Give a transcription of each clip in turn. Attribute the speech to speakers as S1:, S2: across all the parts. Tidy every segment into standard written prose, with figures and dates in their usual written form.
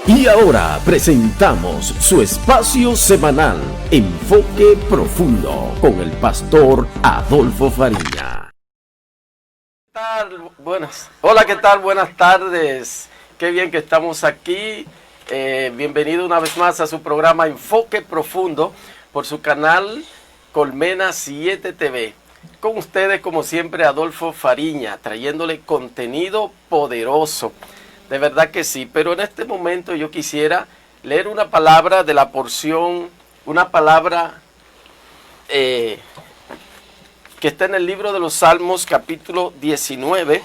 S1: Y ahora presentamos su espacio semanal, Enfoque Profundo, con el pastor Adolfo Fariña.
S2: ¿Qué tal? Hola, ¿qué tal? Buenas tardes. Qué bien que estamos aquí. Bienvenido una vez más a su programa Enfoque Profundo por su canal Colmena 7 TV. Con ustedes, como siempre, Adolfo Fariña, trayéndole contenido poderoso. De verdad que sí, pero en este momento yo quisiera leer una palabra de la porción, una palabra que está en el libro de los Salmos, capítulo 19,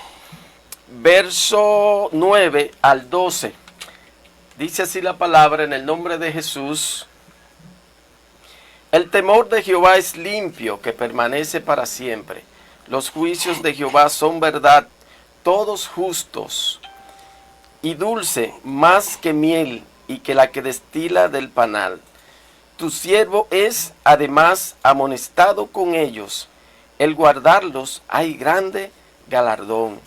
S2: verso 9 al 12. Dice así la palabra: en el nombre de Jesús. El temor de Jehová es limpio, que permanece para siempre. Los juicios de Jehová son verdad, todos justos. Y dulce más que miel, y que la que destila del panal. Tu siervo es además amonestado con ellos. El guardarlos hay grande galardón.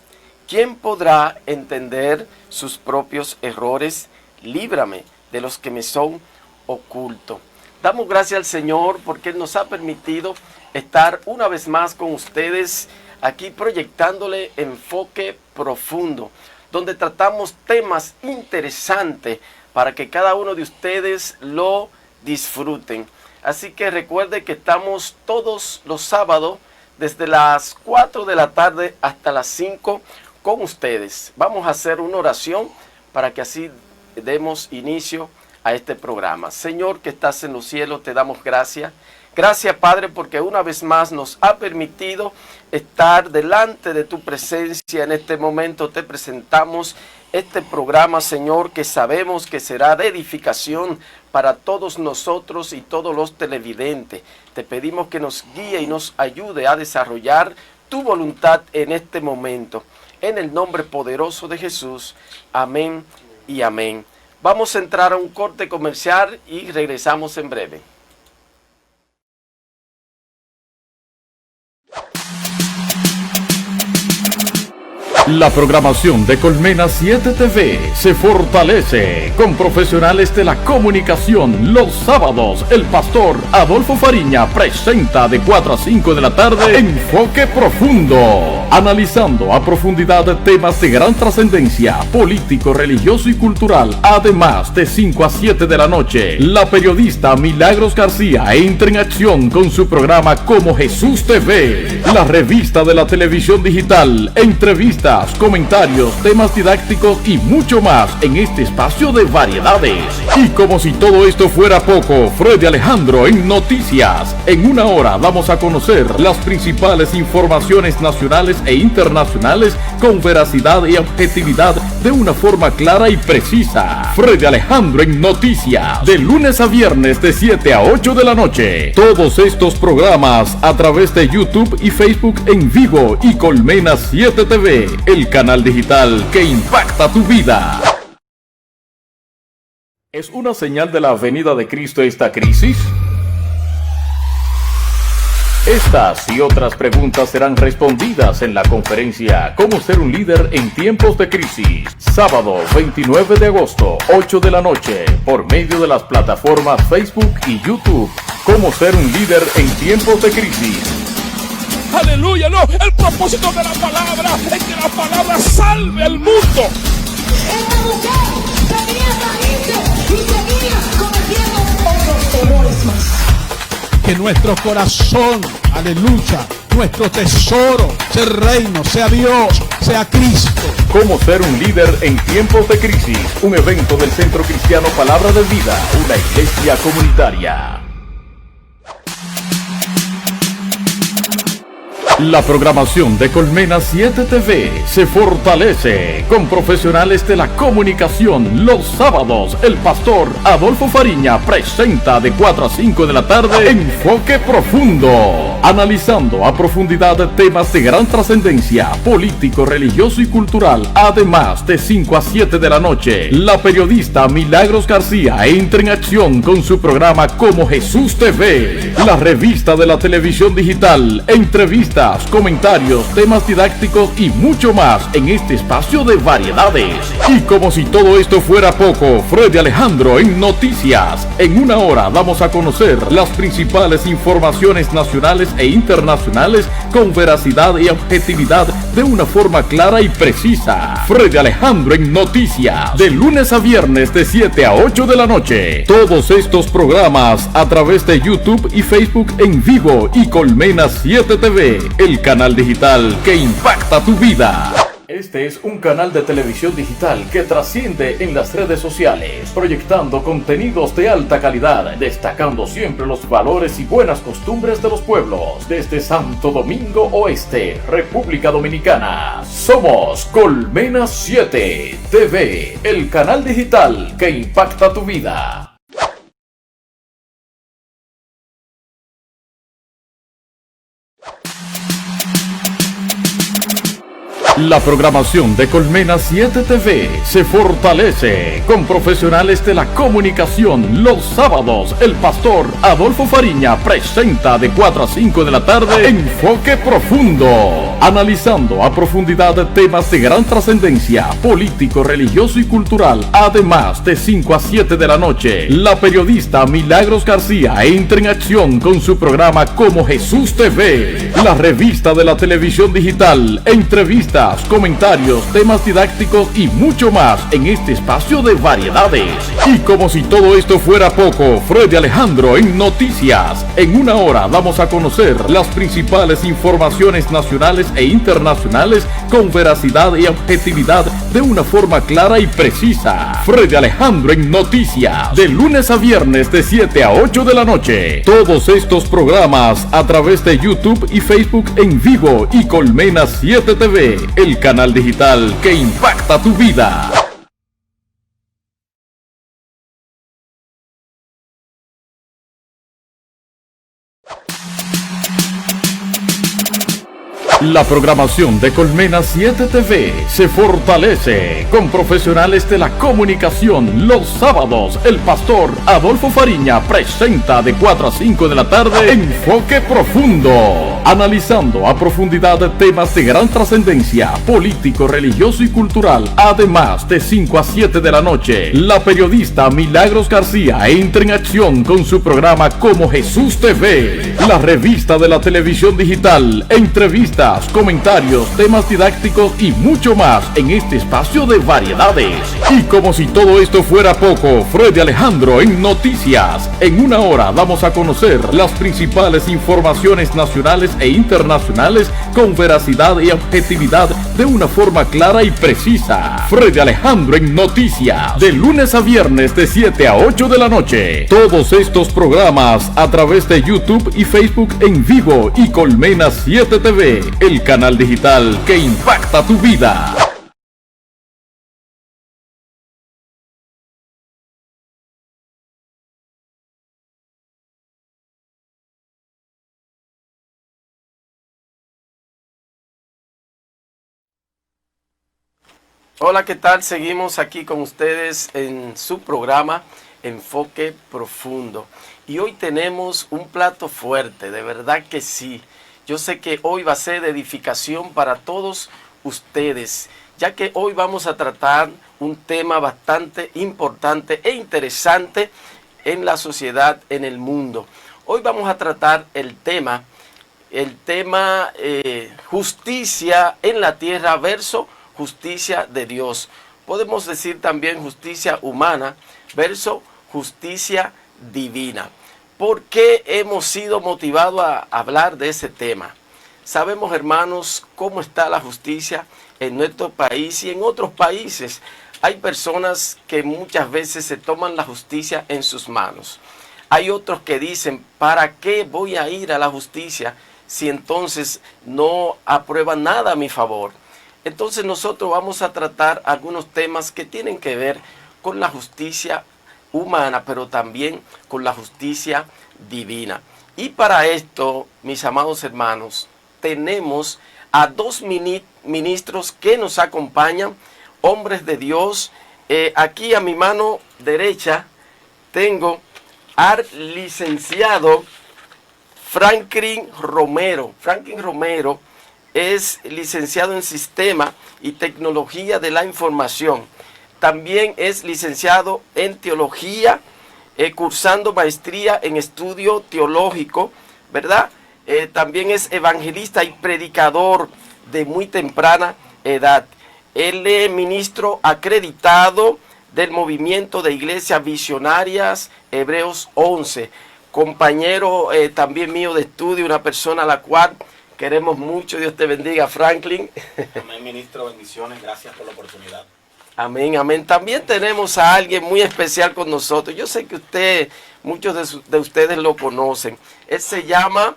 S2: ¿Quién podrá entender sus propios errores? Líbrame de los que me son ocultos. Damos gracias al Señor porque Él nos ha permitido estar una vez más con ustedes aquí proyectándole Enfoque Profundo, donde tratamos temas interesantes para que cada uno de ustedes lo disfruten. Así que recuerde que estamos todos los sábados desde las 4 de la tarde hasta las 5 con ustedes. Vamos a hacer una oración para que así demos inicio a este programa. Señor que estás en los cielos, te damos gracias. Gracias, Padre, porque una vez más nos ha permitido estar delante de tu presencia. En este momento te presentamos este programa, Señor, que sabemos que será de edificación para todos nosotros y todos los televidentes. Te pedimos que nos guíe y nos ayude a desarrollar tu voluntad en este momento. En el nombre poderoso de Jesús. Amén y amén. Vamos a entrar a un corte comercial y regresamos en breve.
S1: La programación de Colmena 7 TV se fortalece con profesionales de la comunicación. Los sábados, el pastor Adolfo Fariña presenta de 4 a 5 de la tarde Enfoque Profundo, analizando a profundidad temas de gran trascendencia político, religioso y cultural. Además, de 5 a 7 de la noche, la periodista Milagros García entra en acción con su programa Como Jesús TV, la revista de la televisión digital. Entrevistas, comentarios, temas didácticos y mucho más en este espacio de variedades. Y como si todo esto fuera poco, Freddy Alejandro en Noticias. En una hora vamos a conocer las principales informaciones nacionales e internacionales con veracidad y objetividad de una forma clara y precisa. Freddy Alejandro en Noticias, de lunes a viernes de 7 a 8 de la noche. Todos estos programas a través de YouTube y Facebook en vivo y Colmena 7 TV, el canal digital que impacta tu vida. ¿Es una señal de la venida de Cristo esta crisis? Estas y otras preguntas serán respondidas en la conferencia Cómo ser un líder en tiempos de crisis. Sábado 29 de agosto, 8 de la noche, por medio de las plataformas Facebook y YouTube. Cómo ser un líder en tiempos de crisis.
S3: Aleluya, no, el propósito de la palabra es que la palabra salve al mundo.
S4: Esta mujer tenía raíces y seguía cometiendo otros errores más.
S3: Que nuestro corazón, aleluya, nuestro tesoro, sea el reino, sea Dios, sea Cristo.
S1: Cómo ser un líder en tiempos de crisis. Un evento del Centro Cristiano Palabra de Vida, una iglesia comunitaria. La programación de Colmena 7 TV se fortalece con profesionales de la comunicación. Los sábados, el pastor Adolfo Fariña presenta de 4 a 5 de la tarde Enfoque Profundo, analizando a profundidad temas de gran trascendencia, político, religioso y cultural. Además, de 5 a 7 de la noche, la periodista Milagros García entra en acción con su programa Como Jesús te ve, la revista de la televisión digital, entrevistas, comentarios, temas didácticos y mucho más en este espacio de variedades. Y como si todo esto fuera poco, Freddy Alejandro en Noticias. En una hora damos a conocer las principales informaciones nacionales e internacionales con veracidad y objetividad de una forma clara y precisa. Freddy Alejandro en Noticias, de lunes a viernes de 7 a 8 de la noche. Todos estos programas a través de YouTube y Facebook en vivo y Colmena 7 TV, el canal digital que impacta tu vida. Este es un canal de televisión digital que trasciende en las redes sociales, proyectando contenidos de alta calidad, destacando siempre los valores y buenas costumbres de los pueblos. Desde Santo Domingo Oeste, República Dominicana, somos Colmena 7 TV, el canal digital que impacta tu vida. La programación de Colmena 7 TV se fortalece con profesionales de la comunicación. Los sábados, el pastor Adolfo Fariña presenta de 4 a 5 de la tarde Enfoque Profundo, analizando a profundidad temas de gran trascendencia, político, religioso y cultural. Además, de 5 a 7 de la noche, la periodista Milagros García entra en acción con su programa Como Jesús te ve, la revista de la televisión digital, entrevistas, comentarios, temas didácticos y mucho más en este espacio de variedades. Y como si todo esto fuera poco, Freddy Alejandro en Noticias. En una hora damos a conocer las principales informaciones nacionales e internacionales con veracidad y objetividad de una forma clara y precisa. Freddy Alejandro en Noticias, de lunes a viernes de 7 a 8 de la noche. Todos estos programas a través de YouTube y Facebook en vivo y Colmena 7 TV, el canal digital que impacta tu vida. La programación de Colmena 7 TV se fortalece con profesionales de la comunicación. Los sábados, el pastor Adolfo Fariña presenta de 4 a 5 de la tarde Enfoque Profundo, analizando a profundidad temas de gran trascendencia, político, religioso y cultural. Además, de 5 a 7 de la noche, la periodista Milagros García entra en acción con su programa Como Jesús te ve, la revista de la televisión digital, entrevistas, comentarios, temas didácticos y mucho más en este espacio de variedades. Y como si todo esto fuera poco, Freddy Alejandro en Noticias. En una hora damos a conocer las principales informaciones nacionales e internacionales con veracidad y objetividad de una forma clara y precisa. Freddy Alejandro en Noticias, de lunes a viernes de 7 a 8 de la noche. Todos estos programas a través de YouTube y Facebook en vivo y Colmena 7 TV, el canal digital que impacta tu vida.
S2: Hola, ¿qué tal? Seguimos aquí con ustedes en su programa Enfoque Profundo. Y hoy tenemos un plato fuerte, de verdad que sí. Yo sé que hoy va a ser de edificación para todos ustedes, ya que hoy vamos a tratar un tema bastante importante e interesante en la sociedad, en el mundo. Hoy vamos a tratar el tema justicia en la tierra versus justicia de Dios. Podemos decir también justicia humana versus justicia divina. ¿Por qué hemos sido motivados a hablar de ese tema? Sabemos, hermanos, cómo está la justicia en nuestro país y en otros países. Hay personas que muchas veces se toman la justicia en sus manos. Hay otros que dicen, ¿para qué voy a ir a la justicia si entonces no aprueban nada a mi favor? Entonces nosotros vamos a tratar algunos temas que tienen que ver con la justicia humana, pero también con la justicia divina. Y para esto, mis amados hermanos, tenemos a dos ministros que nos acompañan, hombres de Dios. Aquí a mi mano derecha tengo al licenciado Franklin Romero. Franklin Romero es licenciado en Sistema y Tecnología de la Información. También es licenciado en Teología, cursando maestría en Estudio Teológico, ¿verdad? También es evangelista y predicador de muy temprana edad. Él es ministro acreditado del Movimiento de Iglesias Visionarias Hebreos 11. Compañero también mío de estudio, una persona a la cual queremos mucho. Dios te bendiga, Franklin.
S5: Amén, ministro, bendiciones, gracias por la oportunidad.
S2: Amén, amén. También tenemos a alguien muy especial con nosotros. Yo sé que muchos de ustedes lo conocen. Él se llama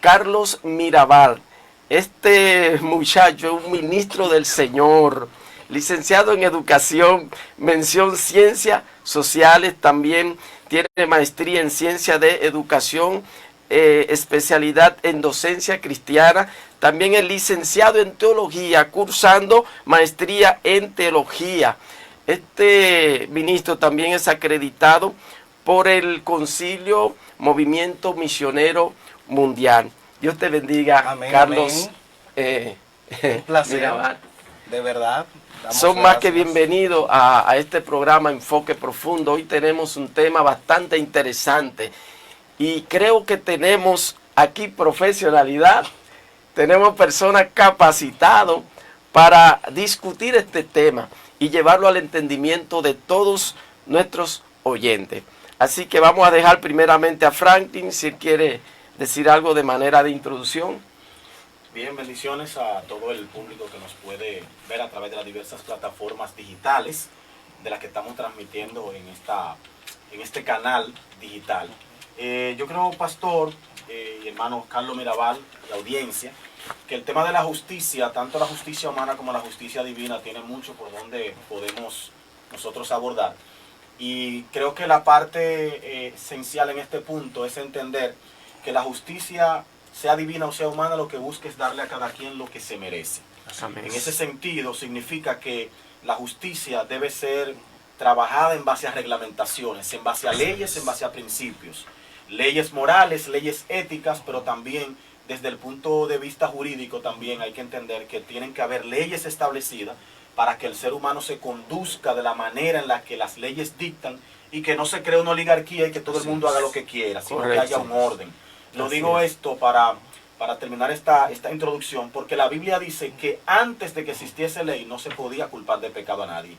S2: Carlos Mirabal. Este muchacho es un ministro del Señor, licenciado en Educación, mención Ciencias Sociales, también tiene maestría en Ciencia de Educación, especialidad en Docencia Cristiana. También es licenciado en Teología, cursando maestría en Teología. Este ministro también es acreditado por el Concilio Movimiento Misionero Mundial. Dios te bendiga, amén, Carlos.
S6: Un placer, de verdad.
S2: Son más que bienvenidos a este programa Enfoque Profundo. Hoy tenemos un tema bastante interesante y creo que tenemos aquí profesionalidad. Tenemos personas capacitadas para discutir este tema y llevarlo al entendimiento de todos nuestros oyentes. Así que vamos a dejar primeramente a Franklin, si él quiere decir algo de manera de introducción.
S5: Bien, bendiciones a todo el público que nos puede ver a través de las diversas plataformas digitales de las que estamos transmitiendo en este canal digital. Yo creo, pastor y hermano Carlos Mirabal, la audiencia, que el tema de la justicia, tanto la justicia humana como la justicia divina, tiene mucho por donde podemos nosotros abordar. Y creo que la parte esencial en este punto es entender que la justicia, sea divina o sea humana, lo que busca es darle a cada quien lo que se merece. Amén. En ese sentido, significa que la justicia debe ser trabajada en base a reglamentaciones, en base a leyes, en base a principios. Leyes morales, leyes éticas, pero también desde el punto de vista jurídico también hay que entender que tienen que haber leyes establecidas para que el ser humano se conduzca de la manera en la que las leyes dictan y que no se cree una oligarquía y que todo el mundo haga lo que quiera, sino que haya un orden. Lo digo esto para terminar esta introducción, porque la Biblia dice que antes de que existiese ley no se podía culpar de pecado a nadie.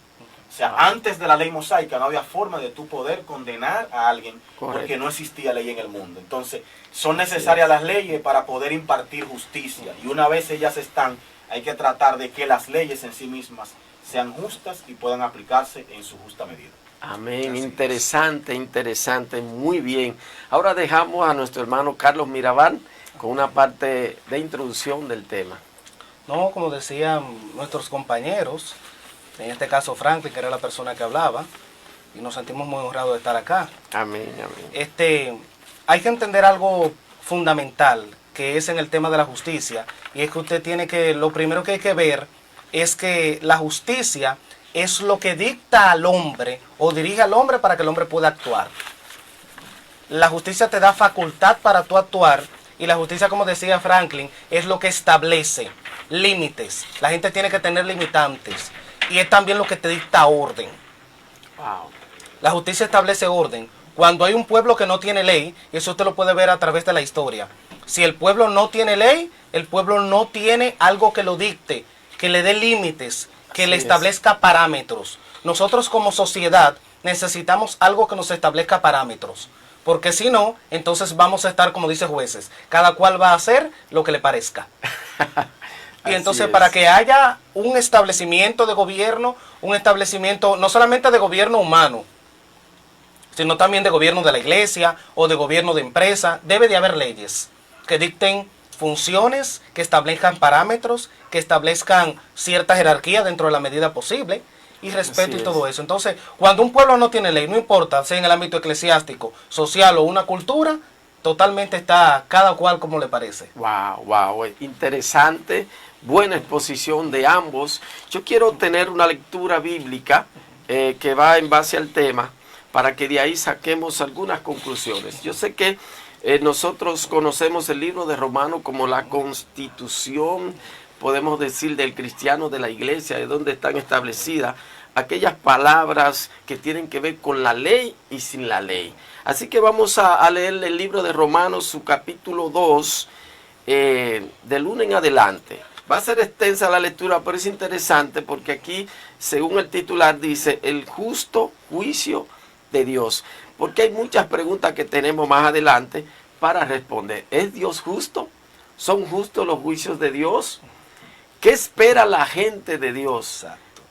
S5: O sea, antes de la ley mosaica no había forma de tú poder condenar a alguien porque no existía ley en el mundo. Entonces, son necesarias las leyes para poder impartir justicia. Y una vez ellas están, hay que tratar de que las leyes en sí mismas sean justas y puedan aplicarse en su justa medida.
S2: Amén, interesante, interesante, muy bien. Ahora dejamos a nuestro hermano Carlos Mirabal con una parte de introducción del tema.
S6: No, como decían nuestros compañeros, en este caso Franklin, que era la persona que hablaba, y nos sentimos muy honrados de estar acá.
S2: Amén, amén.
S6: Hay que entender algo fundamental, que es en el tema de la justicia, y es que usted tiene que, lo primero que hay que ver es que la justicia es lo que dicta al hombre o dirige al hombre para que el hombre pueda actuar. La justicia te da facultad para tú actuar y la justicia, como decía Franklin, es lo que establece límites. La gente tiene que tener limitantes y es también lo que te dicta orden.
S2: Wow.
S6: La justicia establece orden. Cuando hay un pueblo que no tiene ley, y eso usted lo puede ver a través de la historia. Si el pueblo no tiene ley, el pueblo no tiene algo que lo dicte, que le dé límites, que le establezca parámetros. Nosotros como sociedad necesitamos algo que nos establezca parámetros, porque si no, entonces vamos a estar, como dice Jueces, cada cual va a hacer lo que le parezca. Y entonces para que haya un establecimiento de gobierno, un establecimiento no solamente de gobierno humano, sino también de gobierno de la iglesia o de gobierno de empresa, debe de haber leyes que dicten funciones, que establezcan parámetros, que establezcan cierta jerarquía dentro de la medida posible y respeto y todo eso. Entonces, cuando un pueblo no tiene ley, no importa, sea en el ámbito eclesiástico, social o una cultura, totalmente está cada cual como le parece.
S2: Wow, interesante, buena exposición de ambos. Yo quiero tener una lectura bíblica que va en base al tema para que de ahí saquemos algunas conclusiones. Yo sé que nosotros conocemos el libro de Romanos como la constitución, podemos decir, del cristiano, de la iglesia, de donde están establecidas aquellas palabras que tienen que ver con la ley y sin la ley. Así que vamos a leer el libro de Romanos, su capítulo 2, del 1 en adelante. Va a ser extensa la lectura, pero es interesante porque aquí, según el titular, dice el justo juicio de Dios. Porque hay muchas preguntas que tenemos más adelante para responder. ¿Es Dios justo? ¿Son justos los juicios de Dios? ¿Qué espera la gente de Dios?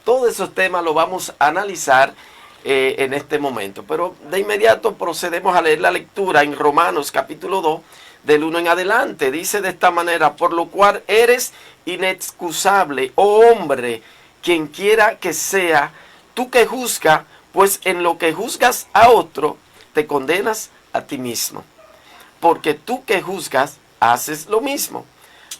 S2: Todos esos temas los vamos a analizar en este momento. Pero de inmediato procedemos a leer la lectura en Romanos capítulo 2, del 1 en adelante. Dice de esta manera: por lo cual eres inexcusable, oh hombre, quien quiera que sea, tú que juzgas, pues en lo que juzgas a otro, te condenas a ti mismo. Porque tú que juzgas, haces lo mismo.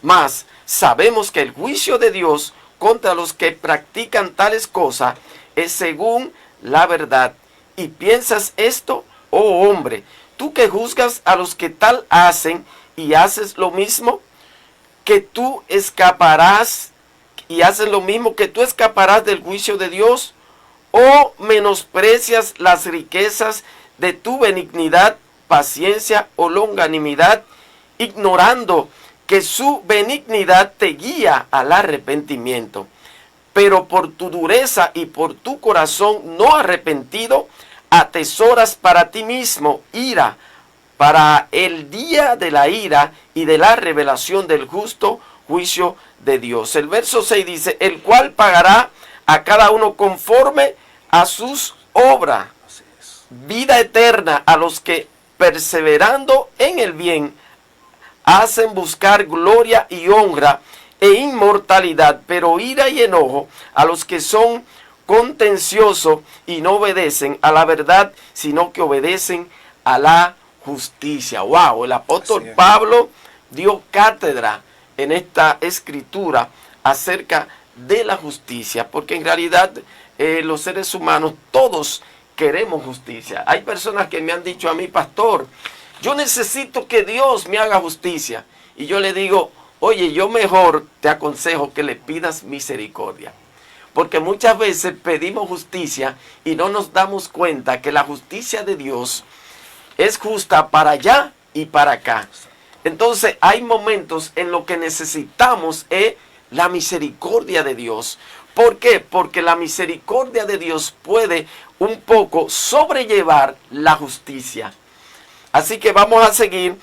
S2: Mas sabemos que el juicio de Dios contra los que practican tales cosas es según la verdad. ¿Y piensas esto, oh hombre, tú que juzgas a los que tal hacen y haces lo mismo, que tú escaparás y haces lo mismo, que tú escaparás del juicio de Dios? ¿O menosprecias las riquezas de tu benignidad, paciencia o longanimidad, ignorando que su benignidad te guía al arrepentimiento? Pero por tu dureza y por tu corazón no arrepentido, atesoras para ti mismo ira, para el día de la ira y de la revelación del justo juicio de Dios. El verso 6 dice: el cual pagará a cada uno conforme a sus obras, vida eterna a los que, perseverando en el bien, hacen buscar gloria y honra e inmortalidad, pero ira y enojo a los que son contenciosos y no obedecen a la verdad, sino que obedecen a la justicia. Wow, el apóstol Pablo dio cátedra en esta escritura acerca de la justicia, porque en realidad los seres humanos todos queremos justicia. Hay personas que me han dicho a mí: pastor, yo necesito que Dios me haga justicia. Y yo le digo: oye, yo mejor te aconsejo que le pidas misericordia. Porque muchas veces pedimos justicia y no nos damos cuenta que la justicia de Dios es justa para allá y para acá. Entonces hay momentos en los que necesitamos la misericordia de Dios. ¿Por qué? Porque la misericordia de Dios puede un poco sobrellevar la justicia. Así que vamos a seguir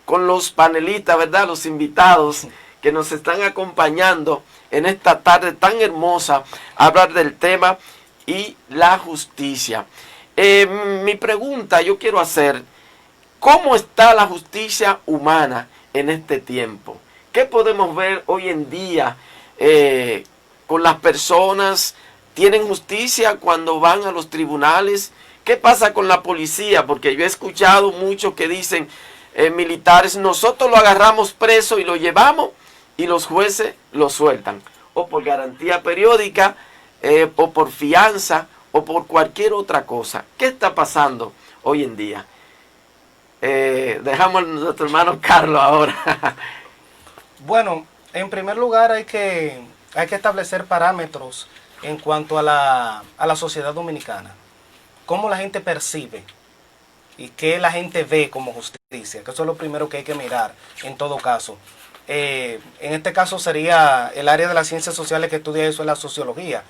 S2: con los panelistas, ¿verdad? Los invitados que nos están acompañando en esta tarde tan hermosa a hablar del tema y la justicia. Mi pregunta yo quiero hacer: ¿cómo está la justicia humana en este tiempo? ¿Qué podemos ver hoy en día con las personas? ¿Tienen justicia cuando van a los tribunales? ¿Qué pasa con la policía? Porque yo he escuchado muchos que dicen, militares, nosotros lo agarramos preso y lo llevamos y los jueces lo sueltan. O por garantía periódica, o por fianza, o por cualquier otra cosa. ¿Qué está pasando hoy en día? Dejamos a nuestro hermano Carlos ahora.
S6: Bueno, en primer lugar hay que establecer parámetros en cuanto a la sociedad dominicana. Cómo la gente percibe y qué la gente ve como justicia, que eso es lo primero que hay que mirar en todo caso. En este caso sería el área de las ciencias sociales que estudia eso, es la sociología.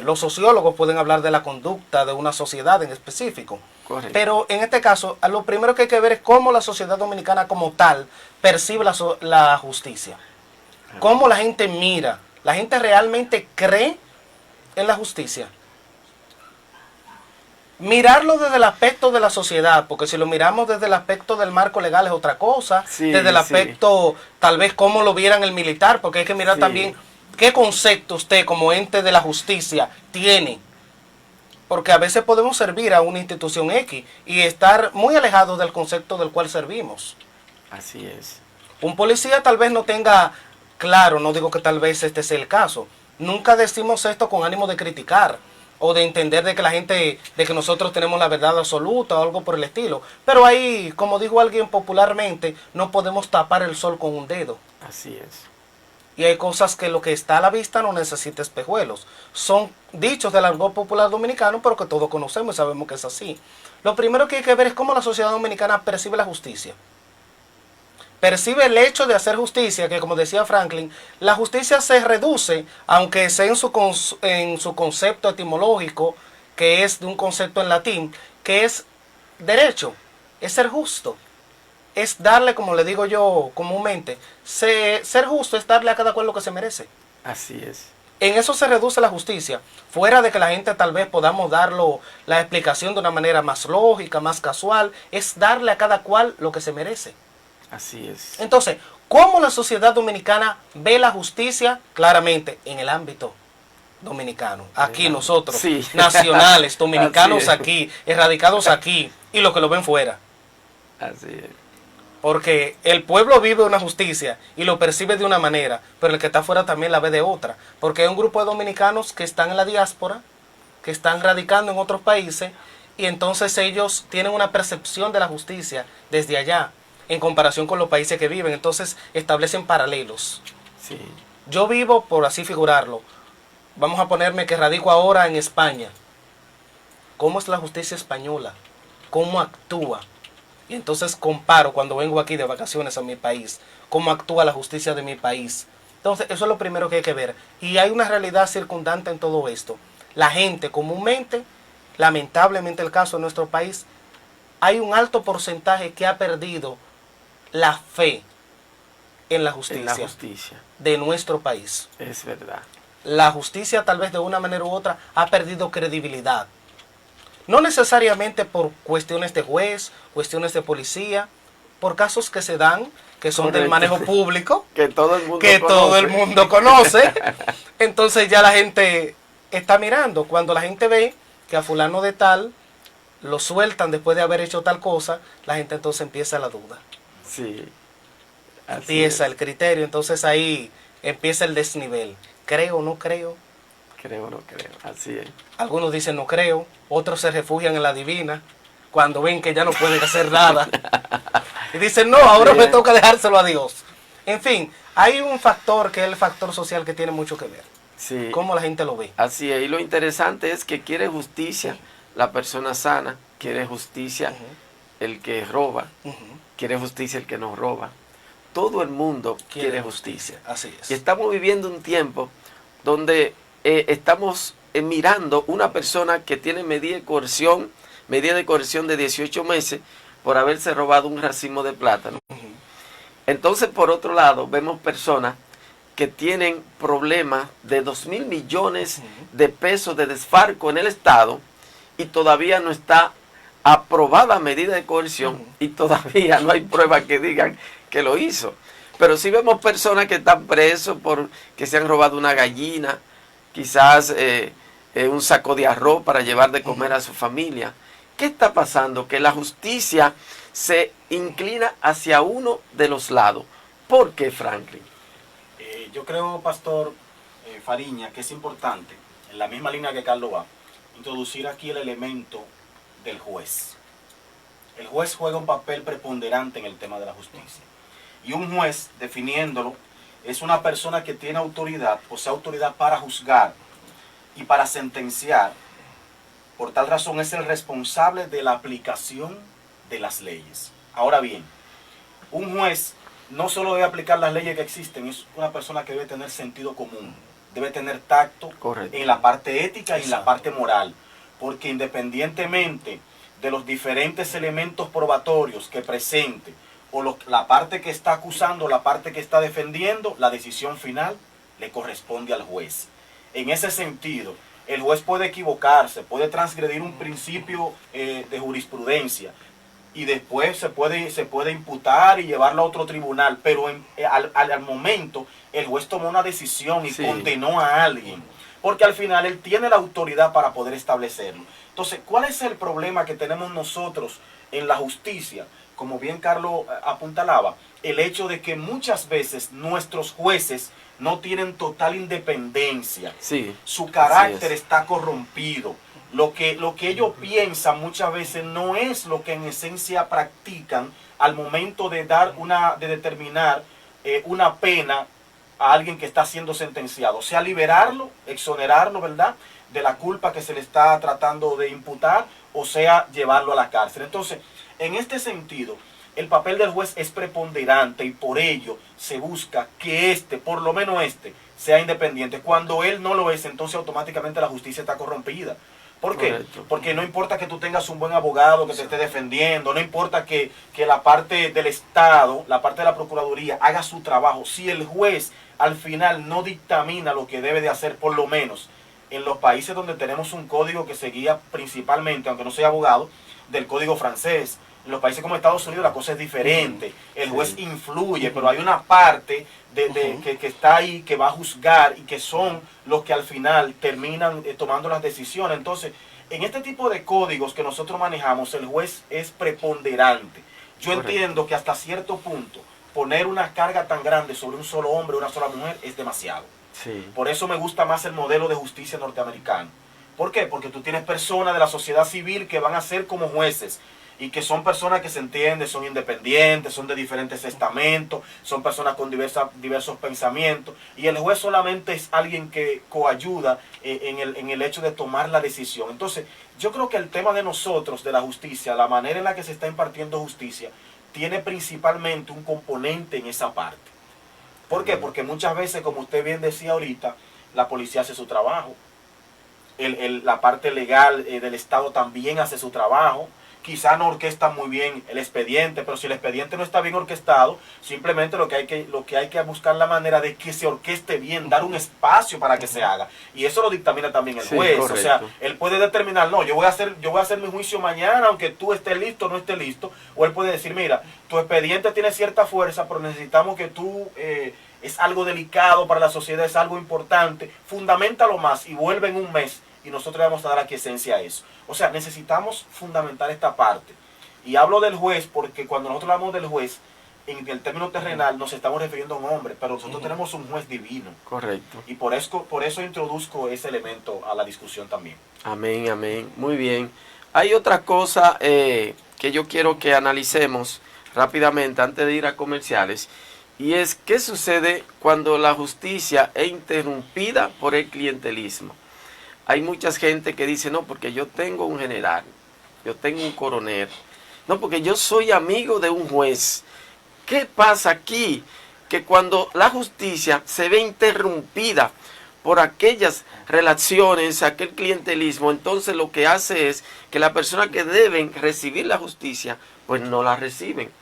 S6: Los sociólogos pueden hablar de la conducta de una sociedad en específico. Correcto. Pero en este caso, lo primero que hay que ver es cómo la sociedad dominicana como tal percibe la justicia. Cómo la gente mira. ¿La gente realmente cree en la justicia? Mirarlo desde el aspecto de la sociedad, porque si lo miramos desde el aspecto del marco legal es otra cosa, desde el aspecto tal vez cómo lo vieran el militar, porque hay que mirar también qué concepto usted como ente de la justicia tiene Porque a veces podemos servir a una institución X y estar muy alejados del concepto del cual servimos.
S2: Así es.
S6: Un policía tal vez no tenga claro, no digo que tal vez este sea el caso. Nunca decimos esto con ánimo de criticar o de entender de que la gente, de que nosotros tenemos la verdad absoluta o algo por el estilo. Pero ahí, como dijo alguien popularmente, no podemos tapar el sol con un dedo.
S2: Así es.
S6: Y hay cosas que lo que está a la vista no necesita espejuelos. Son dichos del argot popular dominicano, pero que todos conocemos y sabemos que es así. Lo primero que hay que ver es cómo la sociedad dominicana percibe la justicia. Percibe el hecho de hacer justicia, que como decía Franklin, la justicia se reduce, aunque sea en su concepto etimológico, que es de un concepto en latín, que es derecho, es ser justo. Es darle, como le digo yo comúnmente, ser justo es darle a cada cual lo que se merece.
S2: Así es.
S6: En eso se reduce la justicia, fuera de que la gente tal vez podamos darlo la explicación de una manera más lógica, más casual, es darle a cada cual lo que se merece.
S2: Así es.
S6: Entonces, ¿cómo la sociedad dominicana ve la justicia? Claramente, en el ámbito dominicano. Aquí nosotros,
S2: Sí.
S6: nacionales, dominicanos
S2: Así es.
S6: aquí, erradicados aquí, y los que lo ven fuera.
S2: Así es.
S6: Porque el pueblo vive una justicia y lo percibe de una manera, pero el que está afuera también la ve de otra. Porque hay un grupo de dominicanos que están en la diáspora, que están radicando en otros países, y entonces ellos tienen una percepción de la justicia desde allá, en comparación con los países que viven. Entonces establecen paralelos.
S2: Sí.
S6: Yo vivo, por así figurarlo, vamos a ponerme que radico ahora en España. ¿Cómo es la justicia española? ¿Cómo actúa? Y entonces comparo cuando vengo aquí de vacaciones a mi país, cómo actúa la justicia de mi país. Entonces eso es lo primero que hay que ver. Y hay una realidad circundante en todo esto. La gente comúnmente, lamentablemente el caso de nuestro país, hay un alto porcentaje que ha perdido la fe en la justicia,
S2: En la justicia.
S6: de nuestro país.
S2: Es verdad.
S6: La justicia tal vez de una manera u otra ha perdido credibilidad. No necesariamente por cuestiones de juez, cuestiones de policía, por casos que se dan, que son del
S2: Correcto.
S6: manejo público,
S2: Que todo el mundo
S6: que
S2: conoce.
S6: todo el mundo conoce. Entonces ya la gente está mirando. Cuando la gente ve que a fulano de tal lo sueltan después de haber hecho tal cosa, la gente entonces empieza la duda.
S2: Sí. Así
S6: Empieza
S2: es.
S6: el criterio, entonces ahí empieza el desnivel. ¿Creo o no creo?
S2: Creo o no creo. Así es.
S6: Algunos dicen no creo, otros se refugian en la divina cuando ven que ya no pueden hacer nada. Y dicen, no, ahora me toca dejárselo a Dios. En fin, hay un factor que es el factor social que tiene mucho que ver.
S2: Sí.
S6: Cómo la gente lo ve.
S2: Así es. Y lo interesante es que quiere justicia la persona sana, quiere justicia el que roba,
S6: Ujú.
S2: quiere justicia el que no roba. Todo el mundo quiere justicia.
S6: Así es.
S2: Y estamos viviendo un tiempo donde estamos mirando una persona que tiene medida de coerción de 18 meses por haberse robado un racimo de plátano. Entonces, por otro lado, vemos personas que tienen problemas de 2.000 millones de pesos de desfalco en el Estado y todavía no está aprobada medida de coerción y todavía no hay pruebas que digan que lo hizo. Pero sí vemos personas que están presos por que se han robado una gallina, quizás un saco de arroz para llevar de comer a su familia. ¿Qué está pasando? Que la justicia se inclina hacia uno de los lados. ¿Por qué, Franklin?
S5: Yo creo, Pastor Fariña, que es importante, en la misma línea que Carlos va, introducir aquí el elemento del juez. El juez juega un papel preponderante en el tema de la justicia. Y un juez, definiéndolo, es una persona que tiene autoridad, posee autoridad para juzgar y para sentenciar. Por tal razón es el responsable de la aplicación de las leyes. Ahora bien, un juez no solo debe aplicar las leyes que existen, es una persona que debe tener sentido común, debe tener tacto
S2: Correcto.
S5: en la parte ética y en la
S6: Exacto.
S5: parte moral, porque independientemente de los diferentes elementos probatorios que presente, o la parte que está acusando, la parte que está defendiendo, la decisión final le corresponde al juez. En ese sentido, el juez puede equivocarse, puede transgredir un principio de jurisprudencia y después se puede imputar y llevarlo a otro tribunal, pero al momento el juez tomó una decisión y
S2: Sí.
S5: condenó a alguien. porque al final él tiene la autoridad para poder establecerlo. Entonces, ¿cuál es el problema que tenemos nosotros en la justicia? Como bien Carlos apuntalaba, el hecho de que muchas veces nuestros jueces no tienen total independencia.
S2: Sí,
S5: su carácter
S2: es.
S5: está corrompido. Lo que ellos piensan muchas veces no es lo que en esencia practican al momento de de determinar una pena a alguien que está siendo sentenciado. O sea, liberarlo, exonerarlo, ¿verdad?, de la culpa que se le está tratando de imputar, o sea, llevarlo a la cárcel. Entonces, en este sentido, el papel del juez es preponderante y por ello se busca que por lo menos sea independiente. Cuando él no lo es, entonces automáticamente la justicia está corrompida. ¿Por qué?
S2: Correcto.
S5: Porque no importa que tú tengas un buen abogado que te esté defendiendo, no importa que la parte del Estado, la parte de la Procuraduría haga su trabajo. Si el juez al final no dictamina lo que debe de hacer, por lo menos en los países donde tenemos un código que se guía principalmente, aunque no sea abogado, del código francés. En los países como Estados Unidos la cosa es diferente. El juez influye, pero hay una parte que está ahí, que va a juzgar y que son los que al final terminan tomando las decisiones. Entonces, en este tipo de códigos que nosotros manejamos, el juez es preponderante. Yo entiendo que hasta cierto punto poner una carga tan grande sobre un solo hombre o una sola mujer es demasiado.
S2: Sí.
S5: Por eso me gusta más el modelo de justicia norteamericano. ¿Por qué? Porque tú tienes personas de la sociedad civil que van a ser como jueces y que son personas que se entienden, son independientes, son de diferentes estamentos, son personas con diversos pensamientos, y el juez solamente es alguien que coayuda en el hecho de tomar la decisión. Entonces, yo creo que el tema de nosotros, de la justicia, la manera en la que se está impartiendo justicia, tiene principalmente un componente en esa parte. ¿Por qué? Porque muchas veces, como usted bien decía ahorita, la policía hace su trabajo, la parte legal del Estado también hace su trabajo. Quizá no orquesta muy bien el expediente, pero si el expediente no está bien orquestado, simplemente lo que hay que buscar la manera de que se orqueste bien, dar un espacio para que se haga. Y eso lo dictamina también el juez.
S2: Correcto.
S5: O sea, él puede determinar, no, yo voy a hacer mi juicio mañana, aunque tú estés listo o no estés listo. O él puede decir, mira, tu expediente tiene cierta fuerza, pero necesitamos que tú, es algo delicado para la sociedad, es algo importante, fundamentalo más y vuelve en un mes. Y nosotros vamos a dar aquiescencia a eso. O sea, necesitamos fundamentar esta parte. Y hablo del juez porque cuando nosotros hablamos del juez, en el término terrenal nos estamos refiriendo a un hombre, pero nosotros tenemos un juez divino.
S2: Correcto.
S5: Y por eso introduzco ese elemento a la discusión también.
S2: Amén, amén. Muy bien. Hay otra cosa que yo quiero que analicemos rápidamente antes de ir a comerciales. Y es, ¿qué sucede cuando la justicia es interrumpida por el clientelismo? Hay mucha gente que dice, no, porque yo tengo un general, yo tengo un coronel, no, porque yo soy amigo de un juez. ¿Qué pasa aquí? Que cuando la justicia se ve interrumpida por aquellas relaciones, aquel clientelismo, entonces lo que hace es que las personas que deben recibir la justicia, pues no la reciben.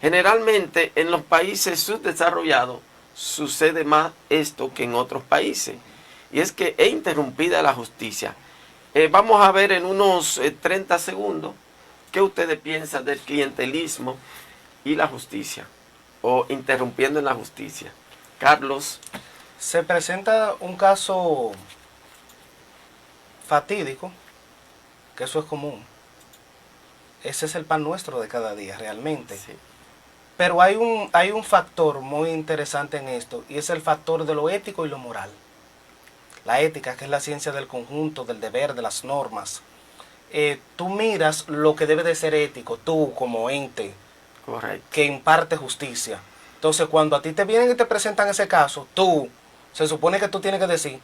S2: Generalmente en los países subdesarrollados sucede más esto que en otros países. Y es que es interrumpida la justicia. Vamos a ver en unos 30 segundos qué ustedes piensan del clientelismo y la justicia, o interrumpiendo en la justicia. Carlos.
S6: Se presenta un caso fatídico, que eso es común. Ese es el pan nuestro de cada día, realmente.
S2: Sí.
S6: Pero hay un factor muy interesante en esto, y es el factor de lo ético y lo moral. La ética, que es la ciencia del conjunto, del deber, de las normas. Tú miras lo que debe de ser ético, tú como ente.
S2: Correcto.
S6: Que imparte justicia. Entonces, cuando a ti te vienen y te presentan ese caso, se supone que tú tienes que decir,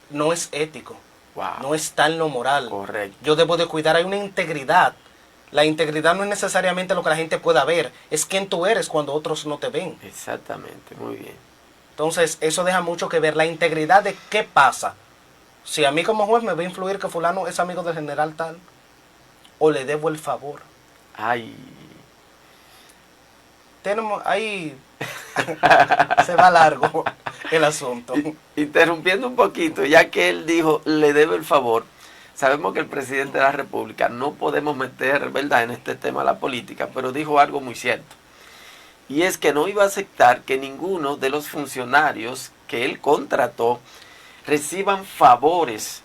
S6: no es ético,
S2: Wow.
S6: no está en lo moral.
S2: Correcto.
S6: Yo debo de cuidar, hay una integridad. La integridad no es necesariamente lo que la gente pueda ver, es quién tú eres cuando otros no te ven.
S2: Exactamente, muy bien.
S6: Entonces, eso deja mucho que ver, la integridad de qué pasa. Si a mí como juez me va a influir que fulano es amigo del general tal, o le debo el favor.
S2: Ay.
S6: Tenemos ahí se va largo el asunto.
S2: Interrumpiendo un poquito, ya que él dijo, le debo el favor. Sabemos que el presidente de la República, no podemos meter, ¿verdad?, en este tema la política, pero dijo algo muy cierto. Y es que no iba a aceptar que ninguno de los funcionarios que él contrató reciban favores,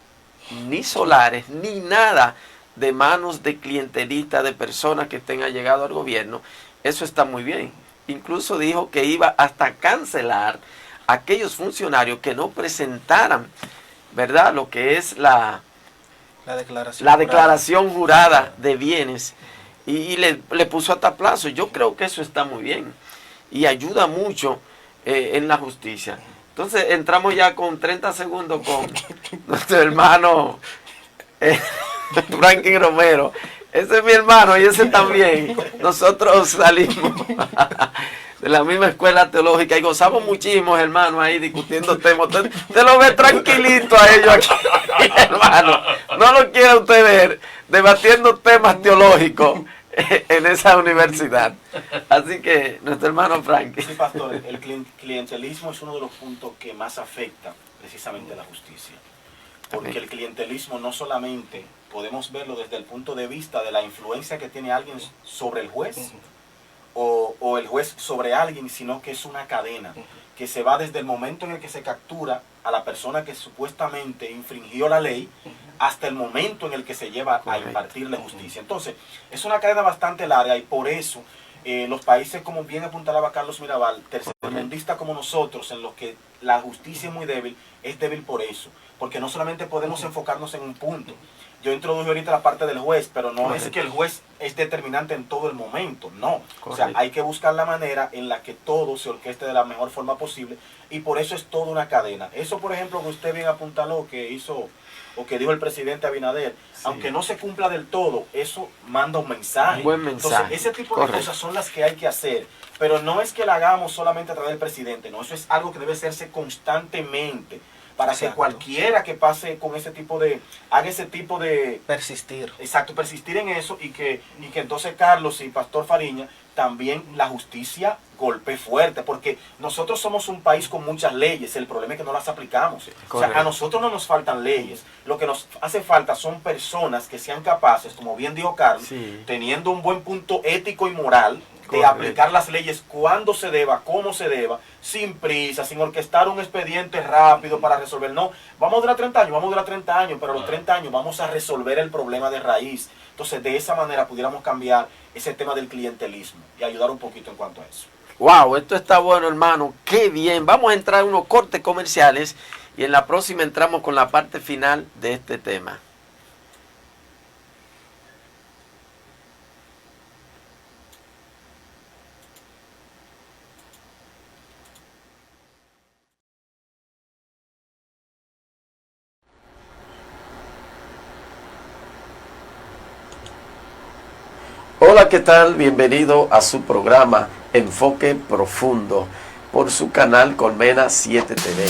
S2: ni solares, ni nada de manos de clientelistas, de personas que estén allegados al gobierno. Eso está muy bien. Incluso dijo que iba hasta cancelar a aquellos funcionarios que no presentaran, ¿verdad?, lo que es la declaración jurada de bienes, y le puso hasta plazo. Yo creo que eso está muy bien y ayuda mucho en la justicia. Entonces entramos ya con 30 segundos con nuestro hermano Franklin Romero. Ese es mi hermano y ese también. Nosotros salimos de la misma escuela teológica y gozamos muchísimo, hermano, ahí discutiendo temas. Usted lo ve tranquilito a ellos aquí, hermano. No lo quiere usted ver debatiendo temas teológicos en esa universidad. Así que nuestro hermano Frank.
S5: Sí, pastor, el clientelismo es uno de los puntos que más afecta precisamente a la justicia. Porque el clientelismo no solamente podemos verlo desde el punto de vista de la influencia que tiene alguien sobre el juez o el juez sobre alguien, sino que es una cadena que se va desde el momento en el que se captura a la persona que supuestamente infringió la ley hasta el momento en el que se lleva a impartirle justicia. Entonces, es una cadena bastante larga y por eso los países, como bien apuntalaba Carlos Mirabal, tercermundistas como nosotros, en los que la justicia es muy débil, es débil por eso. Porque no solamente podemos enfocarnos en un punto. Yo introduje ahorita la parte del juez, pero no es que el juez es determinante en todo el momento, no. O sea, hay que buscar la manera en la que todo se orqueste de la mejor forma posible y por eso es toda una cadena. Eso, por ejemplo, que usted bien apuntaló, que hizo o que dijo el presidente Abinader, aunque no se cumpla del todo, eso manda un mensaje.
S2: Buen mensaje.
S5: Entonces, ese tipo de cosas son las que hay que hacer, pero no es que la hagamos solamente a través del presidente, no, eso es algo que debe hacerse constantemente. Para que cualquiera que pase con ese tipo de, haga ese tipo de...
S6: Persistir.
S5: Exacto, persistir en eso y que entonces Carlos y Pastor Fariña también la justicia golpee fuerte, porque nosotros somos un país con muchas leyes, el problema es que no las aplicamos. O sea, a nosotros no nos faltan leyes, lo que nos hace falta son personas que sean capaces, como bien dijo Carlos, teniendo un buen punto ético y moral, de aplicar las leyes cuando se deba, cómo se deba, sin prisa, sin orquestar un expediente rápido para resolver. No, vamos a durar 30 años, vamos a durar 30 años, pero a los 30 años vamos a resolver el problema de raíz. Entonces, de esa manera pudiéramos cambiar ese tema del clientelismo y ayudar un poquito en cuanto a eso.
S2: Wow, esto está bueno, hermano. Qué bien. Vamos a entrar en unos cortes comerciales y en la próxima entramos con la parte final de este tema. Hola, ¿qué tal? Bienvenido a su programa Enfoque Profundo por su canal Colmena 7 TV.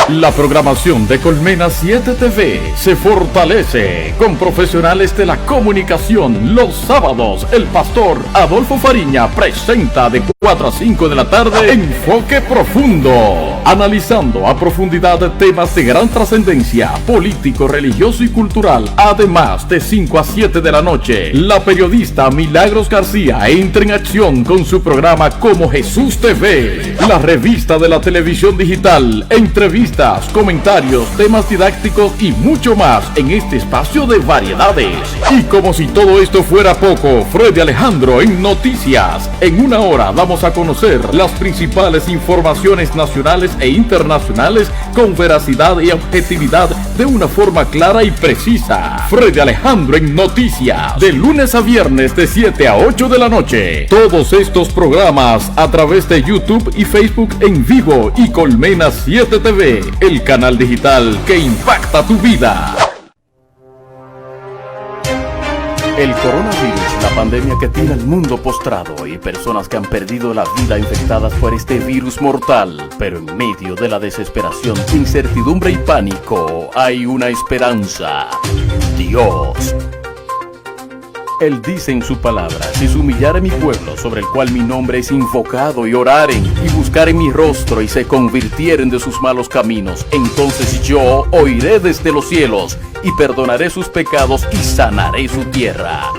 S1: La programación de Colmena 7 TV se fortalece con profesionales de la comunicación. Los sábados, el pastor Adolfo Fariña presenta de 4 a 5 de la tarde Enfoque Profundo, analizando a profundidad temas de gran trascendencia, político, religioso y cultural. Además, de 5 a 7 de la noche, la periodista Milagros García entra en acción con su programa Como Jesús TV, la revista de la televisión digital, entrevistas, comentarios, temas didácticos y mucho más en este espacio de variedades. Y como si todo esto fuera poco, Freddy Alejandro en Noticias. En una hora vamos a conocer las principales informaciones nacionales e internacionales con veracidad y objetividad de una forma clara y precisa. Freddy Alejandro en Noticias, de lunes a viernes de 7 a 8 de la noche. Todos estos programas a través de YouTube y Facebook en vivo y Colmena 7 TV, el canal digital que impacta tu vida. El coronavirus, la pandemia que tiene al mundo postrado y personas que han perdido la vida infectadas por este virus mortal. Pero en medio de la desesperación, incertidumbre y pánico, hay una esperanza: Dios. Él dice en su palabra: si se humillare mi pueblo, sobre el cual mi nombre es invocado, y oraren, y buscaren mi rostro, y se convirtieren de sus malos caminos, entonces yo oiré desde los cielos, y perdonaré sus pecados, y sanaré su tierra.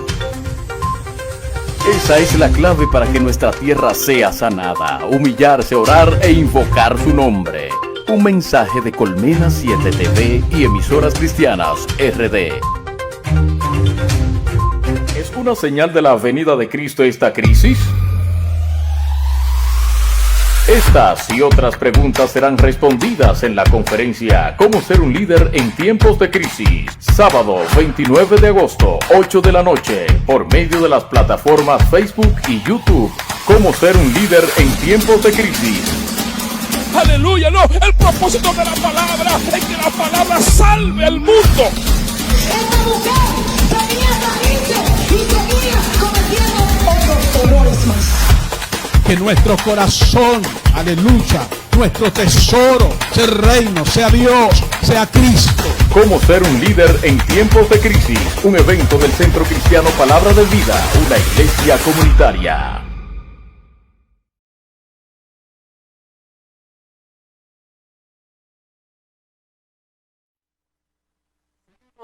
S1: Esa es la clave para que nuestra tierra sea sanada. Humillarse, orar e invocar su nombre. Un mensaje de Colmena 7 TV y emisoras cristianas RD. ¿Es una señal de la venida de Cristo esta crisis? Estas y otras preguntas serán respondidas en la conferencia Cómo ser un líder en tiempos de crisis. Sábado 29 de agosto, 8 de la noche, por medio de las plataformas Facebook y YouTube. Cómo ser un líder en tiempos de crisis.
S3: Aleluya, no, el propósito de la palabra es que la palabra salve al mundo.
S4: Esta mujer tenía raíces y seguía cometiendo otros errores más.
S3: Que nuestro corazón, aleluya, nuestro tesoro, sea el reino, sea Dios, sea Cristo.
S1: Cómo ser un líder en tiempos de crisis. Un evento del Centro Cristiano Palabra de Vida, una iglesia comunitaria.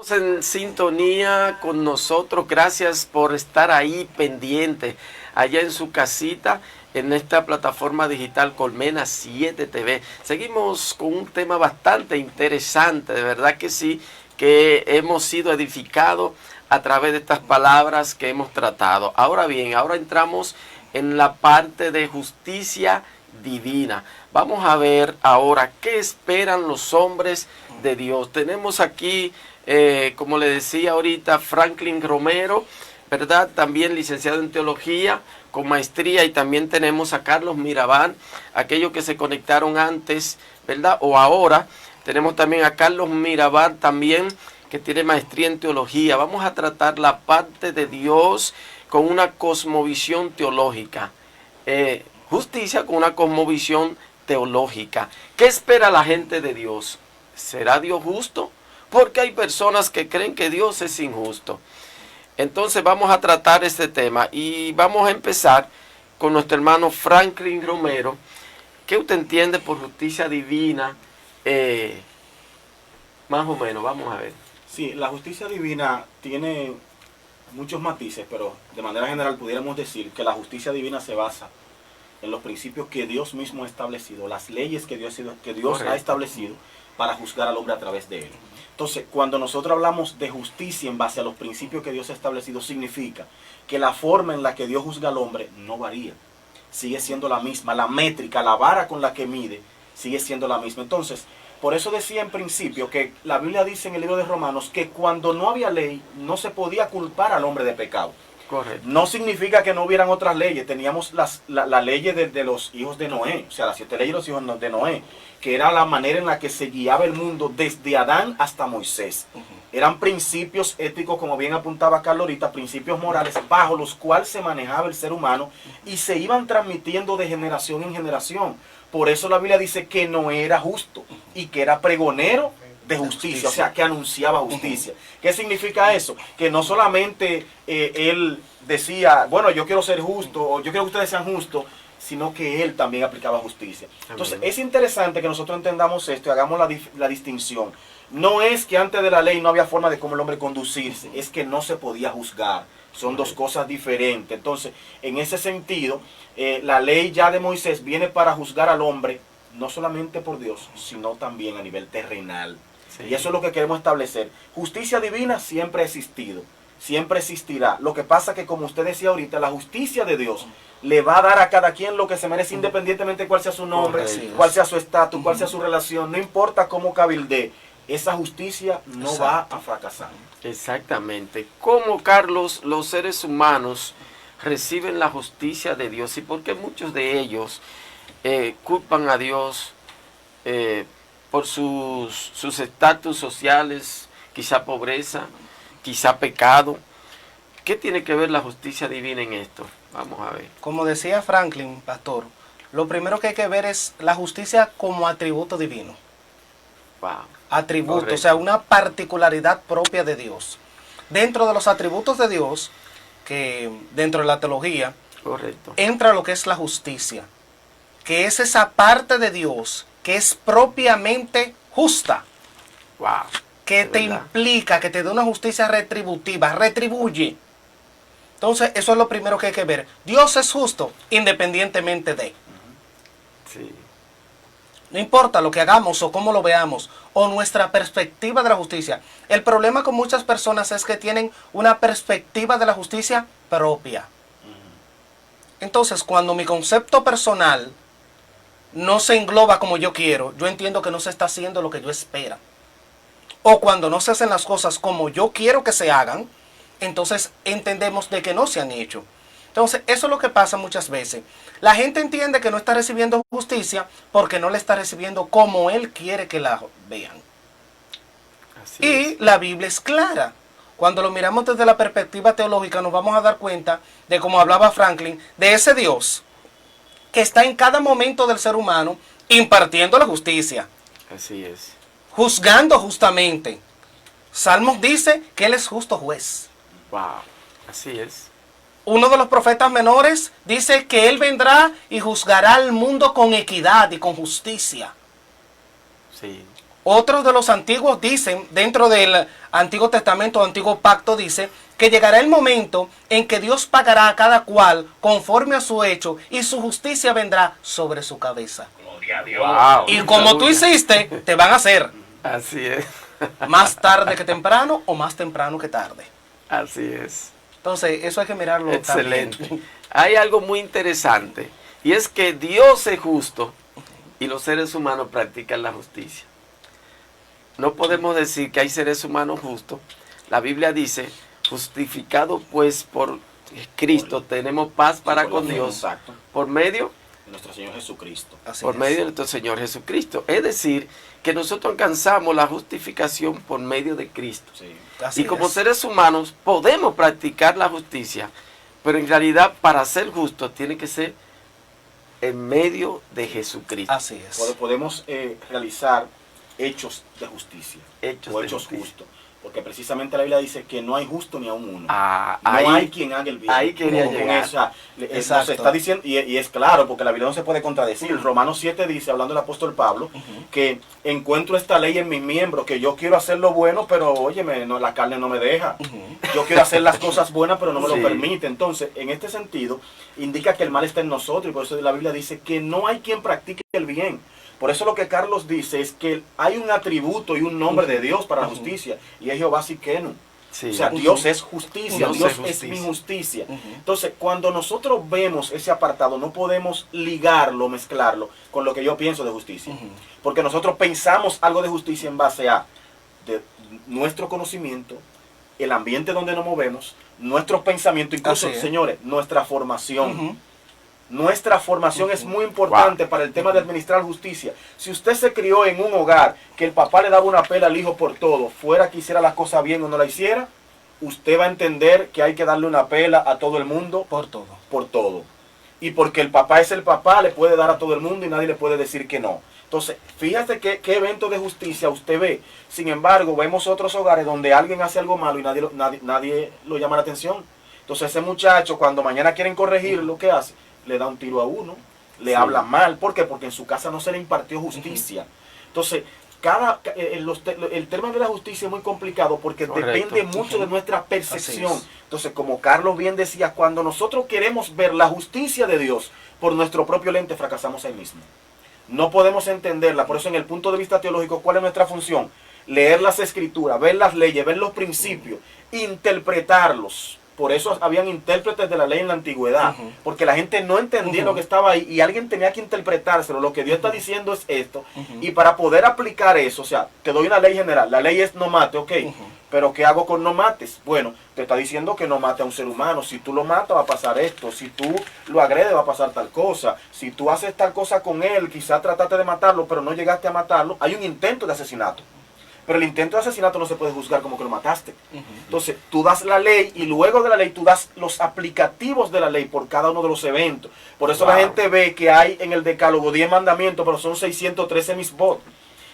S2: En sintonía con nosotros, gracias por estar ahí pendiente, allá en su casita, en esta plataforma digital Colmena 7 TV. Seguimos con un tema bastante interesante, de verdad que sí, que hemos sido edificados a través de estas palabras que hemos tratado. Ahora bien, ahora entramos en la parte de justicia divina. Vamos a ver ahora qué esperan los hombres de Dios. Tenemos aquí, como le decía ahorita, Franklin Romero, ¿verdad? También licenciado en teología, con maestría, y también tenemos a Carlos Mirabal, aquellos que se conectaron antes, ¿verdad? O ahora. Tenemos también a Carlos Mirabal también, que tiene maestría en teología. Vamos a tratar la parte de Dios con una cosmovisión teológica. Justicia con una cosmovisión teológica. ¿Qué espera la gente de Dios? ¿Será Dios justo? Porque hay personas que creen que Dios es injusto. Entonces vamos a tratar este tema y vamos a empezar con nuestro hermano Franklin Romero. ¿Qué usted entiende por justicia divina? Más o menos, vamos a ver.
S5: Sí, la justicia divina tiene muchos matices, pero de manera general pudiéramos decir que la justicia divina se basa en los principios que Dios mismo ha establecido, las leyes que Dios ha establecido para juzgar al hombre a través de él. Entonces, cuando nosotros hablamos de justicia en base a los principios que Dios ha establecido, significa que la forma en la que Dios juzga al hombre no varía. Sigue siendo la misma, la métrica, la vara con la que mide, sigue siendo la misma. Entonces, por eso decía en principio que la Biblia dice en el libro de Romanos que cuando no había ley, no se podía culpar al hombre de pecado.
S2: Correcto.
S5: No significa que no hubieran otras leyes. Teníamos la ley de los hijos de Noé, o sea, las 7 leyes de los hijos de Noé, que era la manera en la que se guiaba el mundo desde Adán hasta Moisés. Eran principios éticos, como bien apuntaba Carlos ahorita, principios morales bajo los cuales se manejaba el ser humano y se iban transmitiendo de generación en generación. Por eso la Biblia dice que Noé era justo y que era pregonero de justicia, o sea, que anunciaba justicia. ¿Qué significa eso? Que no solamente él decía, bueno, yo quiero ser justo, o yo quiero que ustedes sean justos, sino que él también aplicaba justicia. Entonces, es interesante que nosotros entendamos esto y hagamos la distinción. No es que antes de la ley no había forma de cómo el hombre conducirse, es que no se podía juzgar. Son dos cosas diferentes. Entonces, en ese sentido, la ley ya de Moisés viene para juzgar al hombre, no solamente por Dios, sino también a nivel terrenal. Sí. Y eso es lo que queremos establecer. Justicia divina siempre ha existido, siempre existirá. Lo que pasa es que, como usted decía ahorita, la justicia de Dios le va a dar a cada quien lo que se merece, independientemente de cuál sea su nombre, cuál sea su estatus, cuál sea su relación, no importa cómo cabildee. Esa justicia no va a fracasar.
S2: Exactamente. ¿Cómo, Carlos, los seres humanos reciben la justicia de Dios? ¿Y por qué muchos de ellos culpan a Dios por sus estatus sociales, quizá pobreza, quizá pecado? ¿Qué tiene que ver la justicia divina en esto? Vamos a ver.
S6: Como decía Franklin, pastor, lo primero que hay que ver es la justicia como atributo divino.
S2: Wow.
S6: Atributo,
S2: Correcto.
S6: o sea, una particularidad propia de Dios. Dentro de los atributos de Dios, que dentro de la teología,
S2: Correcto.
S6: entra lo que es la justicia, que es esa parte de Dios que es propiamente justa,
S2: Wow.
S6: que
S2: De
S6: te
S2: verdad.
S6: implica, que te da una justicia retributiva, retribuye. Entonces, eso es lo primero que hay que ver. Dios es justo independientemente de.
S2: Sí.
S6: No importa lo que hagamos o cómo lo veamos o nuestra perspectiva de la justicia. El problema con muchas personas es que tienen una perspectiva de la justicia propia. Entonces, cuando mi concepto personal no se engloba como yo quiero, yo entiendo que no se está haciendo lo que yo espero. O cuando no se hacen las cosas como yo quiero que se hagan, entonces entendemos de que no se han hecho. Entonces, eso es lo que pasa muchas veces. La gente entiende que no está recibiendo justicia porque no la está recibiendo como él quiere que la vean.
S2: Así
S6: Y
S2: es.
S6: la Biblia es clara. Cuando lo miramos desde la perspectiva teológica, nos vamos a dar cuenta de, como hablaba Franklin, de ese Dios que está en cada momento del ser humano impartiendo la justicia,
S2: Así es.
S6: juzgando justamente. Salmos dice que Él es justo juez.
S2: Wow. Así es.
S6: Uno de los profetas menores dice que Él vendrá y juzgará al mundo con equidad y con justicia.
S2: Sí.
S6: Otros de los antiguos dicen, dentro del Antiguo Testamento, Antiguo Pacto, dice que llegará el momento en que Dios pagará a cada cual conforme a su hecho y su justicia vendrá sobre su cabeza.
S2: Wow.
S6: Y como tú hiciste, te van a hacer
S2: Así es.
S6: más tarde que temprano o más temprano que tarde.
S2: Así es.
S6: Entonces, eso hay que mirarlo
S2: Excelente.
S6: también.
S2: Hay algo muy interesante y es que Dios es justo y los seres humanos practican la justicia. No podemos decir que hay seres humanos justos. La Biblia dice, justificado pues por Cristo, tenemos paz para con Dios
S5: Exacto.
S2: por medio
S5: De nuestro Señor Jesucristo.
S6: Así
S2: por
S6: es.
S2: medio de nuestro Señor Jesucristo. Es decir, que nosotros alcanzamos la justificación por medio de Cristo.
S5: Sí.
S6: Así
S2: Y como
S6: es.
S2: seres humanos podemos practicar la justicia, pero en realidad para ser justo tiene que ser en medio de Jesucristo.
S6: Así es.
S5: Podemos realizar hechos de justicia.
S2: Hechos
S5: o
S2: de
S5: hechos
S2: justicia.
S5: justos. Porque precisamente la Biblia dice que no hay justo ni aún uno.
S2: Ah,
S5: No
S2: ahí-
S5: hay quien haga el bien.
S2: ahí quería
S5: Con
S2: llegar.
S5: esa,
S6: Exacto.
S5: nos está diciendo, y es claro, porque la Biblia no se puede contradecir. Romanos 7 dice, hablando del apóstol Pablo, que encuentro esta ley en mis miembros, que yo quiero hacer lo bueno, pero óyeme, no, la carne no me deja. Yo quiero hacer las cosas buenas, pero no me
S2: Sí.
S5: lo permite. Entonces, en este sentido, indica que el mal está en nosotros, y por eso la Biblia dice que no hay quien practique el bien. Por eso lo que Carlos dice es que hay un atributo y un nombre de Dios para la justicia, y es Jehová Siquenu.
S2: Sí.
S5: O sea, Dios es justicia,
S2: Dios
S5: Dios
S2: es
S5: es
S2: justicia.
S5: mi justicia. Entonces, cuando nosotros vemos ese apartado, no podemos ligarlo, mezclarlo con lo que yo pienso de justicia. Porque nosotros pensamos algo de justicia en base a de nuestro conocimiento, el ambiente donde nos movemos, nuestros pensamientos, incluso,
S6: Así es.
S5: señores, nuestra formación.
S6: Ujú.
S5: Nuestra formación es muy importante para el tema de administrar justicia. Si usted se crió en un hogar que el papá le daba una pela al hijo por todo, fuera que hiciera las cosas bien o no la hiciera, usted va a entender que hay que darle una pela a todo el mundo
S6: Por todo.
S5: por todo. Y porque el papá es el papá, le puede dar a todo el mundo y nadie le puede decir que no. Entonces, fíjate qué evento de justicia usted ve. Sin embargo, vemos otros hogares donde alguien hace algo malo y nadie lo llama la atención. Entonces, ese muchacho, cuando mañana quieren corregirlo, ¿qué hace? Le da un tiro a uno, le habla mal. ¿Por qué? Porque en su casa no se le impartió justicia. Entonces, el tema de la justicia es muy complicado porque
S2: Correcto.
S5: depende mucho de nuestra percepción.
S6: Así es.
S5: Entonces, como Carlos bien decía, cuando nosotros queremos ver la justicia de Dios por nuestro propio lente, fracasamos ahí mismo. No podemos entenderla. Por eso, en el punto de vista teológico, ¿cuál es nuestra función? Leer las escrituras, ver las leyes, ver los principios, interpretarlos. Por eso habían intérpretes de la ley en la antigüedad, porque la gente no entendía lo que estaba ahí y alguien tenía que interpretárselo. Lo que Dios está diciendo es esto, y para poder aplicar eso, o sea, te doy una ley general, la ley es no mate, ok, pero ¿qué hago con no mates? Bueno, te está diciendo que no mate a un ser humano. Si tú lo matas va a pasar esto, si tú lo agredes va a pasar tal cosa, si tú haces tal cosa con él, quizás trataste de matarlo pero no llegaste a matarlo, hay un intento de asesinato. Pero el intento de asesinato no se puede juzgar como que lo mataste. Entonces, tú das la ley y luego de la ley tú das los aplicativos de la ley por cada uno de los eventos. Por eso la gente ve que hay en el decálogo 10 mandamientos, pero son 613 misbot.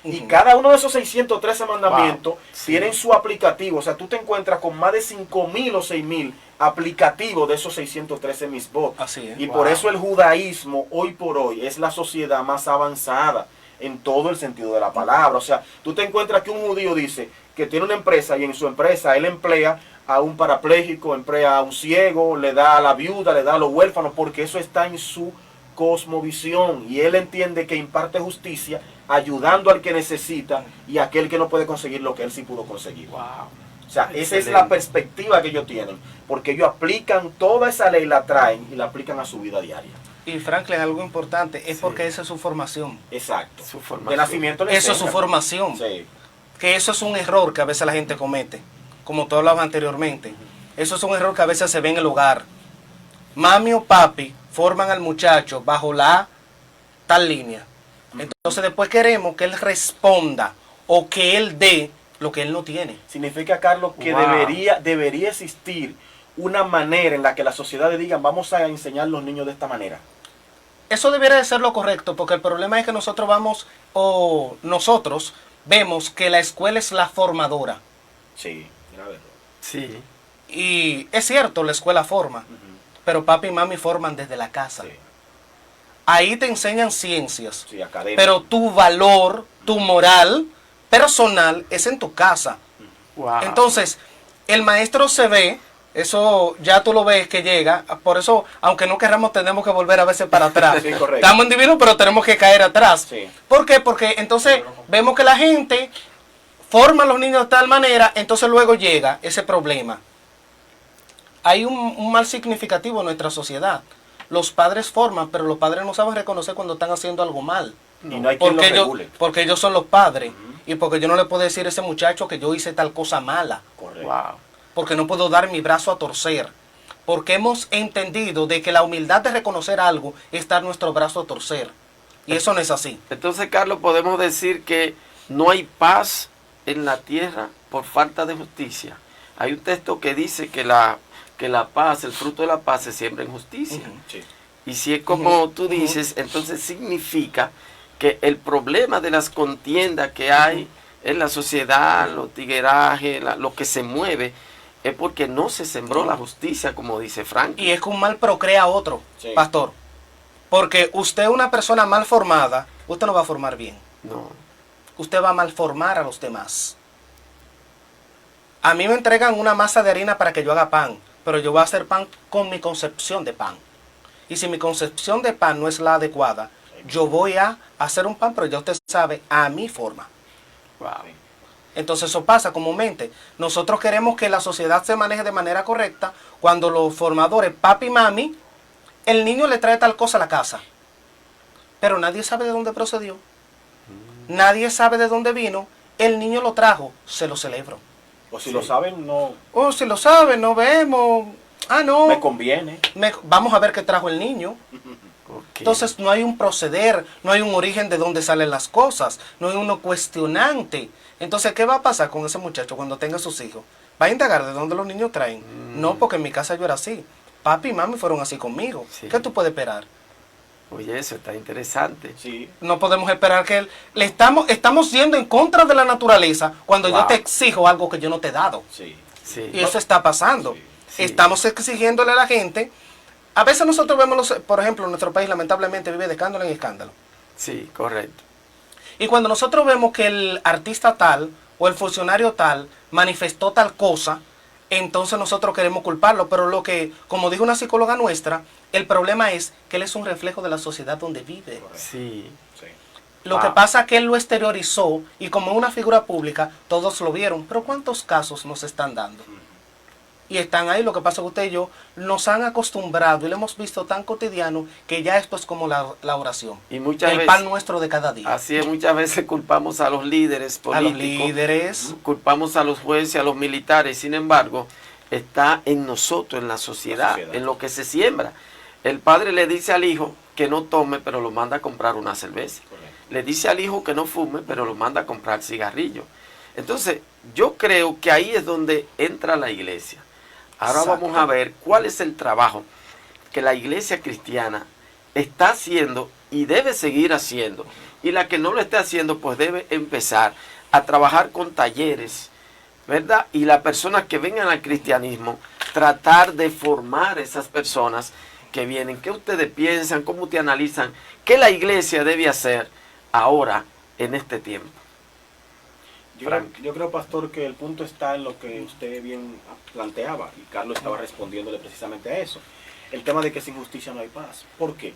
S5: Y cada uno de esos 613 mandamientos tienen su aplicativo. O sea, tú te encuentras con más de 5.000 o 6.000 aplicativos de esos 613 misbot.
S6: Así es.
S5: Y por eso el judaísmo hoy por hoy es la sociedad más avanzada en todo el sentido de la palabra. O sea, tú te encuentras que un judío dice
S7: que tiene una empresa y en su empresa él emplea a un parapléjico, emplea a un ciego, le da a la viuda, le da a los huérfanos, porque eso está en su cosmovisión y él entiende que imparte justicia ayudando al que necesita y a aquel que no puede conseguir lo que él sí pudo conseguir.
S2: Wow.
S7: O sea, esa es la perspectiva que ellos tienen, porque ellos aplican toda esa ley, la traen y la aplican a su vida diaria.
S6: Y Franklin, algo importante, es porque esa es su formación.
S7: Exacto.
S2: Su formación.
S7: De nacimiento le
S6: Eso es su
S7: enseñan.
S6: formación.
S7: Sí.
S6: Que eso es un error que a veces la gente comete, como tú hablabas anteriormente. Eso es un error que a veces se ve en el hogar. Mami o papi forman al muchacho bajo la tal línea. Entonces después queremos que él responda o que él dé lo que él no tiene.
S7: Significa, Carlos, que
S2: Wow.
S7: debería existir una manera en la que la sociedad le diga, vamos a enseñar a los niños de esta manera.
S6: Eso debería de ser lo correcto, porque el problema es que nosotros vemos que la escuela es la formadora.
S7: Sí, grave error.
S2: Sí.
S6: Y es cierto, la escuela forma, pero papi y mami forman desde la casa.
S7: Sí,
S6: Ahí te enseñan ciencias,
S7: sí, académico.
S6: pero tu valor, tu moral personal es en tu casa.
S2: Wow.
S6: Entonces, el maestro se ve, eso ya tú lo ves que llega, por eso, aunque no querramos, tenemos que volver a veces para atrás.
S7: Sí, correcto.
S6: Estamos individuos, pero tenemos que caer atrás.
S7: Sí.
S6: ¿Por qué? Porque entonces vemos que la gente forma a los niños de tal manera, entonces luego llega ese problema. Hay un mal significativo en nuestra sociedad. Los padres forman, pero los padres no saben reconocer cuando están haciendo algo mal.
S7: Y no hay quien lo regule.
S6: Porque ellos son los padres. Y porque yo no le puedo decir a ese muchacho que yo hice tal cosa mala.
S7: Correcto.
S2: Wow.
S6: Porque no puedo dar mi brazo a torcer. Porque hemos entendido de que la humildad de reconocer algo es dar nuestro brazo a torcer. Y eso no es así.
S2: Entonces, Carlos, podemos decir que no hay paz en la tierra por falta de justicia. Hay un texto que dice que la paz, el fruto de la paz se siembra en justicia.
S7: Sí.
S2: Y si es como tú dices, entonces significa que el problema de las contiendas que hay en la sociedad, los tiguerajes, lo que se mueve, es porque no se sembró la justicia, como dice Frank.
S6: Y es que un mal procrea a otro,
S7: Sí.
S6: pastor. Porque usted, una persona mal formada, usted no va a formar bien.
S2: No.
S6: Usted va a malformar a los demás. A mí me entregan una masa de harina para que yo haga pan, pero yo voy a hacer pan con mi concepción de pan. Y si mi concepción de pan no es la adecuada, yo voy a hacer un pan, pero ya usted sabe, a mi forma.
S2: Wow.
S6: Entonces eso pasa comúnmente. Nosotros queremos que la sociedad se maneje de manera correcta cuando los formadores, papi y mami, el niño le trae tal cosa a la casa. Pero nadie sabe de dónde procedió. Nadie sabe de dónde vino. El niño lo trajo, se lo celebro.
S7: O si lo saben, no
S6: Oh, si lo sabe, no vemos. Ah, no.
S7: me conviene.
S6: Vamos a ver qué trajo el niño.
S2: Ok.
S6: Entonces no hay un proceder, no hay un origen de dónde salen las cosas, no hay uno cuestionante. Entonces, ¿qué va a pasar con ese muchacho cuando tenga sus hijos? ¿Va a indagar de dónde los niños traen? No, porque en mi casa yo era así. Papi y mami fueron así conmigo.
S2: Sí.
S6: ¿Qué tú puedes esperar?
S2: Oye, eso está interesante.
S7: Sí.
S6: No podemos esperar que estamos yendo en contra de la naturaleza cuando yo
S2: Wow.
S6: te exijo algo que yo no te he dado.
S7: Sí.
S2: Sí.
S6: Y eso está pasando.
S2: Sí.
S6: Estamos exigiéndole a la gente. A veces nosotros vemos, por ejemplo, nuestro país lamentablemente vive de escándalo en escándalo.
S2: Sí, correcto.
S6: Y cuando nosotros vemos que el artista tal o el funcionario tal manifestó tal cosa, entonces nosotros queremos culparlo. Pero lo que, como dijo una psicóloga nuestra, el problema es que él es un reflejo de la sociedad donde vive.
S2: Sí.
S7: Sí.
S6: Lo que pasa es que él lo exteriorizó y como una figura pública todos lo vieron. Pero ¿cuántos casos nos están dando? Y están ahí, lo que pasa es que usted y yo nos han acostumbrado y lo hemos visto tan cotidiano que ya esto es como la oración.
S2: Y muchas
S6: el
S2: veces,
S6: pan nuestro de cada día.
S2: así es, muchas veces culpamos a los líderes
S6: A los
S2: políticos,
S6: líderes.
S2: culpamos a los jueces, a los militares. Sin embargo, está en nosotros, en la sociedad, en lo que se siembra. El padre le dice al hijo que no tome, pero lo manda a comprar una cerveza. Le dice al hijo que no fume, pero lo manda a comprar cigarrillo. Entonces, yo creo que ahí es donde entra la iglesia. Ahora
S6: Exacto.
S2: vamos a ver cuál es el trabajo que la iglesia cristiana está haciendo y debe seguir haciendo. Y la que no lo esté haciendo, pues debe empezar a trabajar con talleres, ¿verdad? Y las personas que vengan al cristianismo, tratar de formar esas personas que vienen. ¿Qué ustedes piensan? ¿Cómo te analizan? ¿Qué la iglesia debe hacer ahora en este tiempo?
S7: Yo creo, pastor, que el punto está en lo que usted bien planteaba, y Carlos estaba respondiéndole precisamente a eso. El tema de que sin justicia no hay paz. ¿Por qué?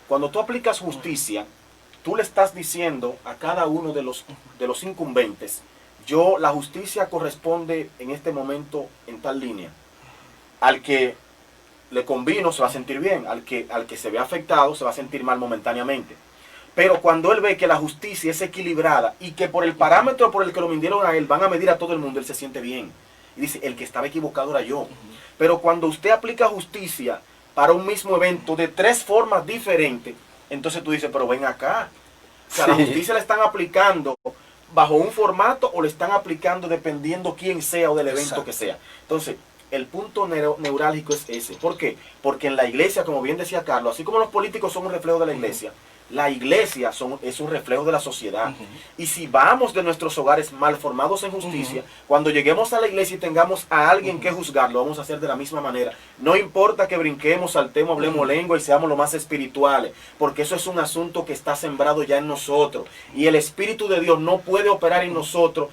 S7: Cuando tú aplicas justicia, tú le estás diciendo a cada uno de los incumbentes, la justicia corresponde en este momento en tal línea. Al que le convino se va a sentir bien, al que se ve afectado se va a sentir mal momentáneamente. Pero cuando él ve que la justicia es equilibrada y que por el parámetro por el que lo midieron a él van a medir a todo el mundo, él se siente bien. Y dice, el que estaba equivocado era yo. Pero cuando usted aplica justicia para un mismo evento de 3 formas diferentes, entonces tú dices, pero ven acá. O sea, la justicia la están aplicando bajo un formato o le están aplicando dependiendo quién sea o del evento que sea. Entonces, el punto neurálgico es ese. ¿Por qué? Porque en la iglesia, como bien decía Carlos, así como los políticos son un reflejo de la iglesia, la iglesia es un reflejo de la sociedad. Y si vamos de nuestros hogares mal formados en justicia, cuando lleguemos a la iglesia y tengamos a alguien que juzgar, lo vamos a hacer de la misma manera. No importa que brinquemos, saltemos, hablemos lengua y seamos lo más espirituales, porque eso es un asunto que está sembrado ya en nosotros. Y el Espíritu de Dios no puede operar en nosotros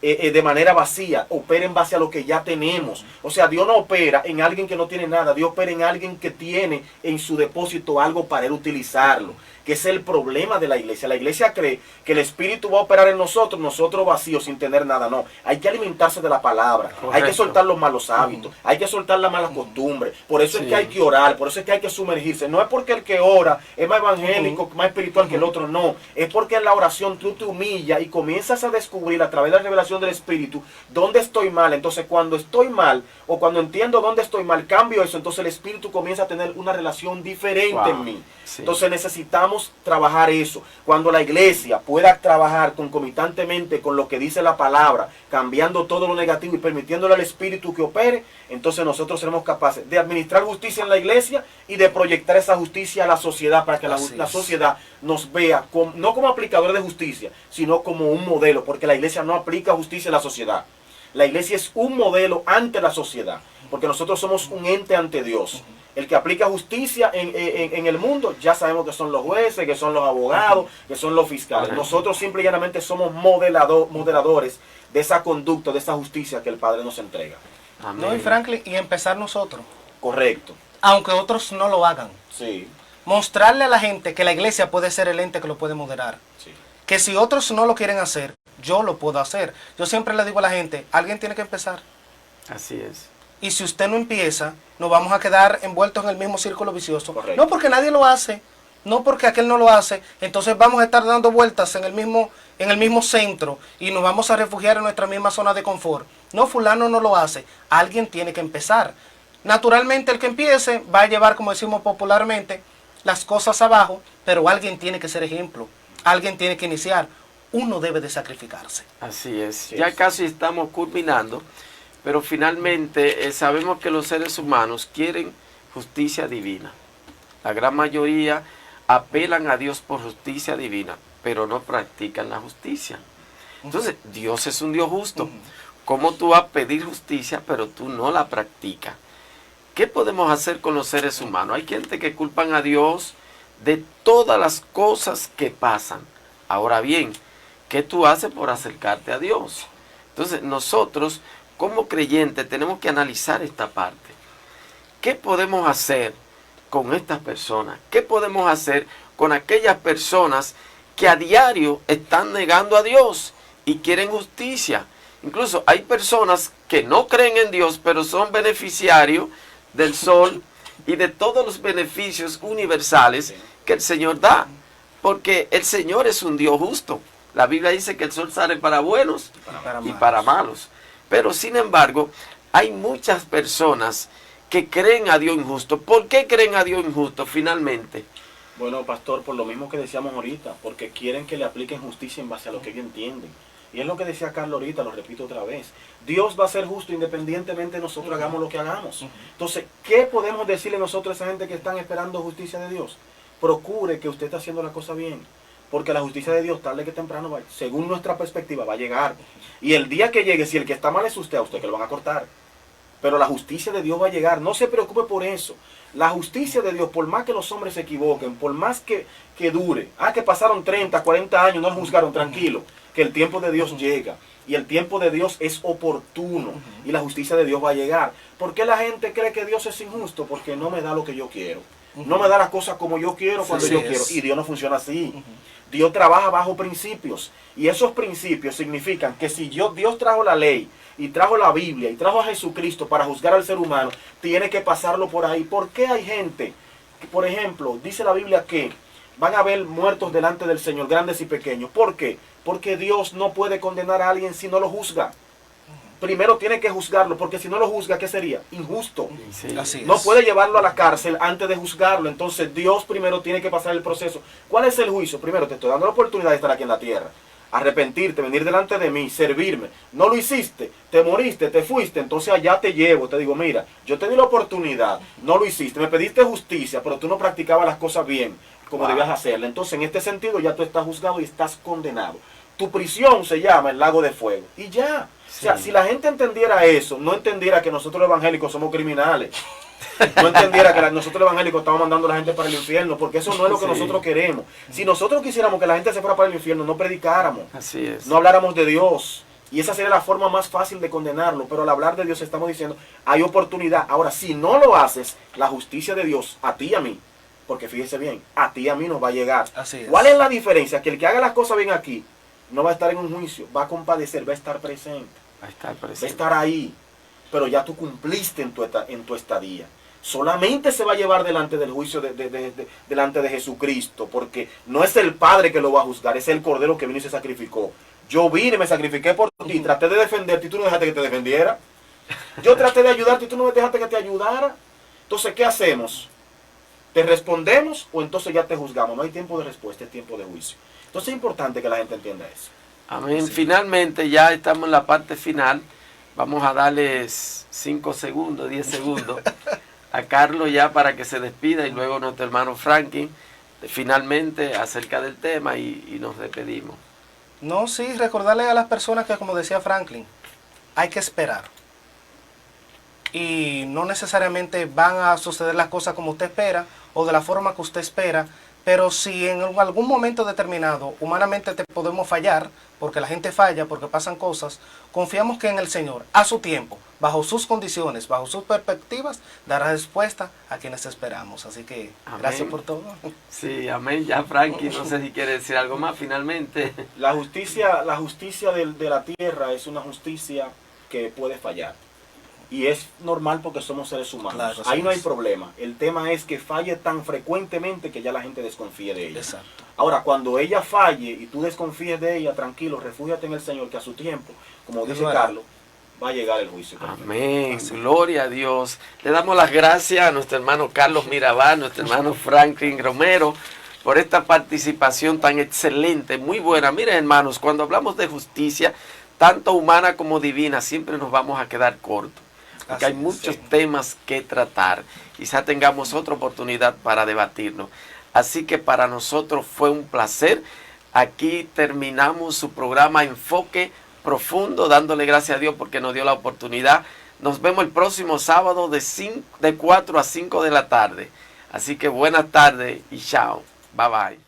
S7: de manera vacía, opera en base a lo que ya tenemos. O sea, Dios no opera en alguien que no tiene nada, Dios opera en alguien que tiene en su depósito algo para él utilizarlo, que es el problema de la iglesia. La iglesia cree que el Espíritu va a operar en nosotros vacíos sin tener nada. No, hay que alimentarse de la palabra, hay que soltar los malos hábitos, hay que soltar las malas costumbres. Por eso es que hay que orar, por eso es que hay que sumergirse. No es porque el que ora es más evangélico, más espiritual que el otro, no. Es porque en la oración tú te humillas y comienzas a descubrir a través de la revelación del Espíritu dónde estoy mal. Entonces cuando estoy mal o cuando entiendo dónde estoy mal, cambio eso, entonces el Espíritu comienza a tener una relación diferente en mí. Entonces necesitamos trabajar eso. Cuando la iglesia pueda trabajar concomitantemente con lo que dice la palabra, cambiando todo lo negativo y permitiéndole al Espíritu que opere, entonces nosotros seremos capaces de administrar justicia en la iglesia y de proyectar esa justicia a la sociedad para que la sociedad nos vea no como aplicadores de justicia, sino como un modelo, porque la iglesia no aplica justicia a la sociedad. La iglesia es un modelo ante la sociedad, porque nosotros somos un ente ante Dios. El que aplica justicia en el mundo, ya sabemos que son los jueces, que son los abogados, que son los fiscales. Nosotros simple y llanamente somos moderadores de esa conducta, de esa justicia que el Padre nos entrega.
S2: Amén.
S6: No, y Franklin, y empezar nosotros.
S7: Correcto.
S6: Aunque otros no lo hagan.
S7: Sí.
S6: Mostrarle a la gente que la iglesia puede ser el ente que lo puede moderar.
S7: Sí.
S6: Que si otros no lo quieren hacer, yo lo puedo hacer. Yo siempre le digo a la gente, alguien tiene que empezar.
S2: Así es.
S6: Y si usted no empieza, nos vamos a quedar envueltos en el mismo círculo vicioso.
S7: Correcto.
S6: No porque nadie lo hace, no porque aquel no lo hace, entonces vamos a estar dando vueltas en el mismo centro y nos vamos a refugiar en nuestra misma zona de confort. No, fulano no lo hace, alguien tiene que empezar. Naturalmente el que empiece va a llevar, como decimos popularmente, las cosas abajo, pero alguien tiene que ser ejemplo, alguien tiene que iniciar, uno debe de sacrificarse.
S2: Así es. Ya casi estamos culminando. Pero finalmente sabemos que los seres humanos quieren justicia divina. La gran mayoría apelan a Dios por justicia divina, pero no practican la justicia. Entonces, Dios es un Dios justo. ¿Cómo tú vas a pedir justicia, pero tú no la practicas? ¿Qué podemos hacer con los seres humanos? Hay gente que culpan a Dios de todas las cosas que pasan. Ahora bien, ¿qué tú haces por acercarte a Dios? Entonces, nosotros como creyentes tenemos que analizar esta parte. ¿Qué podemos hacer con estas personas? ¿Qué podemos hacer con aquellas personas que a diario están negando a Dios y quieren justicia? Incluso hay personas que no creen en Dios, pero son beneficiarios del sol y de todos los beneficios universales que el Señor da. Porque el Señor es un Dios justo. La Biblia dice que el sol sale para buenos y para malos. Pero sin embargo, hay muchas personas que creen a Dios injusto. ¿Por qué creen a Dios injusto finalmente?
S7: Bueno, pastor, por lo mismo que decíamos ahorita, porque quieren que le apliquen justicia en base a lo que ellos entienden. Y es lo que decía Carlos ahorita, lo repito otra vez. Dios va a ser justo independientemente de nosotros hagamos lo que hagamos. Entonces, ¿qué podemos decirle nosotros a esa gente que están esperando justicia de Dios? Procure que usted esté haciendo la cosa bien. Porque la justicia de Dios, tarde que temprano, según nuestra perspectiva, va a llegar. Y el día que llegue, si el que está mal es usted, a usted que lo van a cortar. Pero la justicia de Dios va a llegar. No se preocupe por eso. La justicia de Dios, por más que los hombres se equivoquen, por más que dure. Que pasaron 30, 40 años, no lo juzgaron, tranquilo. que el tiempo de Dios llega. Y el tiempo de Dios es oportuno. Y la justicia de Dios va a llegar. ¿Por qué la gente cree que Dios es injusto? Porque no me da lo que yo quiero. No me da las cosas como yo quiero, cuando yo quiero. Y Dios no funciona así. Dios trabaja bajo principios. Y esos principios significan que si Dios trajo la ley, y trajo la Biblia, y trajo a Jesucristo para juzgar al ser humano, tiene que pasarlo por ahí. ¿Por qué hay gente que, por ejemplo, dice la Biblia que van a haber muertos delante del Señor, grandes y pequeños? ¿Por qué? Porque Dios no puede condenar a alguien si no lo juzga. Primero tiene que juzgarlo, porque si no lo juzga, ¿qué sería? Injusto.
S2: Sí.
S6: Así es.
S7: No puede llevarlo a la cárcel antes de juzgarlo. Entonces Dios primero tiene que pasar el proceso. ¿Cuál es el juicio? Primero te estoy dando la oportunidad de estar aquí en la tierra. Arrepentirte, venir delante de mí, servirme. No lo hiciste, te moriste, te fuiste, entonces allá te llevo. Te digo, mira, yo te di la oportunidad, no lo hiciste, me pediste justicia, pero tú no practicabas las cosas bien, como debías hacerla. Entonces en este sentido ya tú estás juzgado y estás condenado. Tu prisión se llama el lago de fuego. Y ya. O sea, si la gente entendiera eso, no entendiera que nosotros los evangélicos somos criminales. No entendiera que nosotros los evangélicos estamos mandando a la gente para el infierno, porque eso no es lo que nosotros queremos. Si nosotros quisiéramos que la gente se fuera para el infierno, no predicáramos,
S2: Así es.
S7: no habláramos de Dios. Y esa sería la forma más fácil de condenarlo. Pero al hablar de Dios estamos diciendo, hay oportunidad. Ahora, si no lo haces, la justicia de Dios, a ti y a mí, porque fíjese bien, a ti y a mí nos va a llegar.
S6: Así es.
S7: ¿Cuál es la diferencia? Que el que haga las cosas bien aquí, no va a estar en un juicio, va a compadecer, va a estar presente.
S2: Va a estar
S7: Va a
S2: presente.
S7: estar ahí, pero ya tú cumpliste en tu estadía. Solamente se va a llevar delante del juicio delante de Jesucristo, porque no es el Padre que lo va a juzgar, es el Cordero que vino y se sacrificó. Yo vine, me sacrifiqué por ti, traté de defenderte y tú no dejaste que te defendiera. Yo traté de ayudarte y tú no me dejaste que te ayudara. Entonces, ¿qué hacemos? ¿Te respondemos o entonces ya te juzgamos? No hay tiempo de respuesta, es tiempo de juicio. Entonces es importante que la gente entienda eso.
S2: Amén. Finalmente ya estamos en la parte final. Vamos a darles 5 segundos, 10 segundos a Carlos ya para que se despida y luego nuestro hermano Franklin finalmente acerca del tema y nos despedimos.
S6: No, sí, recordarle a las personas que, como decía Franklin, hay que esperar. Y no necesariamente van a suceder las cosas como usted espera o de la forma que usted espera, pero si en algún momento determinado humanamente te podemos fallar, porque la gente falla, porque pasan cosas, confiamos que en el Señor, a su tiempo, bajo sus condiciones, bajo sus perspectivas, dará respuesta a quienes esperamos. Así que,
S2: amén.
S6: Gracias por todo.
S2: Sí, amén. Ya Frankie, no sé si quiere decir algo más finalmente.
S7: La justicia de la tierra es una justicia que puede fallar. Y es normal porque somos seres humanos.
S6: Claro,
S7: ahí no hay
S6: es.
S7: problema. El tema es que falle tan frecuentemente que ya la gente desconfíe de ella.
S6: Exacto.
S7: Ahora, cuando ella falle y tú desconfíes de ella, tranquilo, refúgiate en el Señor, que a su tiempo, como dice Carlos, va a llegar el juicio.
S2: Amén, gloria a Dios. Le damos las gracias a nuestro hermano Carlos Mirabal, nuestro hermano Franklin Romero, por esta participación tan excelente, muy buena. Miren, hermanos, cuando hablamos de justicia, tanto humana como divina, siempre nos vamos a quedar cortos, porque hay muchos temas que tratar. Quizá tengamos otra oportunidad para debatirnos. Así que para nosotros fue un placer. Aquí terminamos su programa Enfoque Profundo, dándole gracias a Dios porque nos dio la oportunidad. Nos vemos el próximo sábado de 4 a 5 de la tarde. Así que buenas tardes y chao. Bye bye.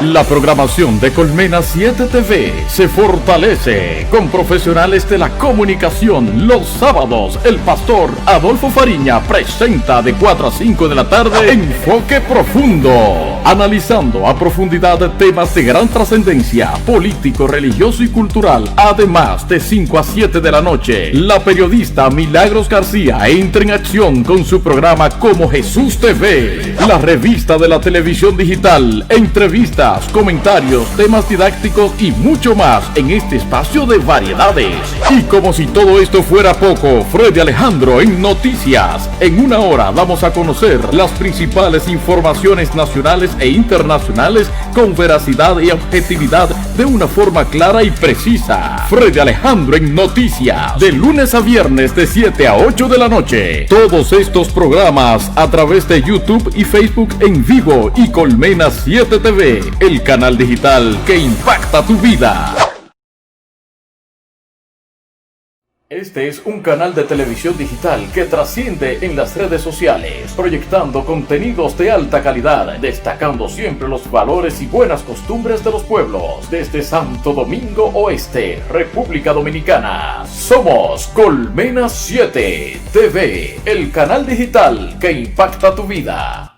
S1: La programación de Colmena 7 TV se fortalece con profesionales de la comunicación. Los sábados, el pastor Adolfo Fariña presenta de 4 a 5 de la tarde Enfoque Profundo, analizando a profundidad temas de gran trascendencia, político, religioso y cultural. Además, de 5 a 7 de la noche, la periodista Milagros García entra en acción con su programa Como Jesús te ve, la revista de la televisión digital, entrevistas, comentarios, temas didácticos y mucho más en este espacio de variedades. Y como si todo esto fuera poco, Freddy Alejandro en Noticias. En una hora vamos a conocer las principales informaciones nacionales e internacionales con veracidad y objetividad de una forma clara y precisa. Freddy Alejandro en Noticias, de lunes a viernes de 7 a 8 de la noche. Todos estos programas a través de YouTube y Facebook en vivo y Colmena 7 TV, el canal digital que impacta tu vida. Este es un canal de televisión digital que trasciende en las redes sociales, proyectando contenidos de alta calidad, destacando siempre los valores y buenas costumbres de los pueblos. Desde Santo Domingo Oeste, República Dominicana, somos Colmena 7 TV, el canal digital que impacta tu vida.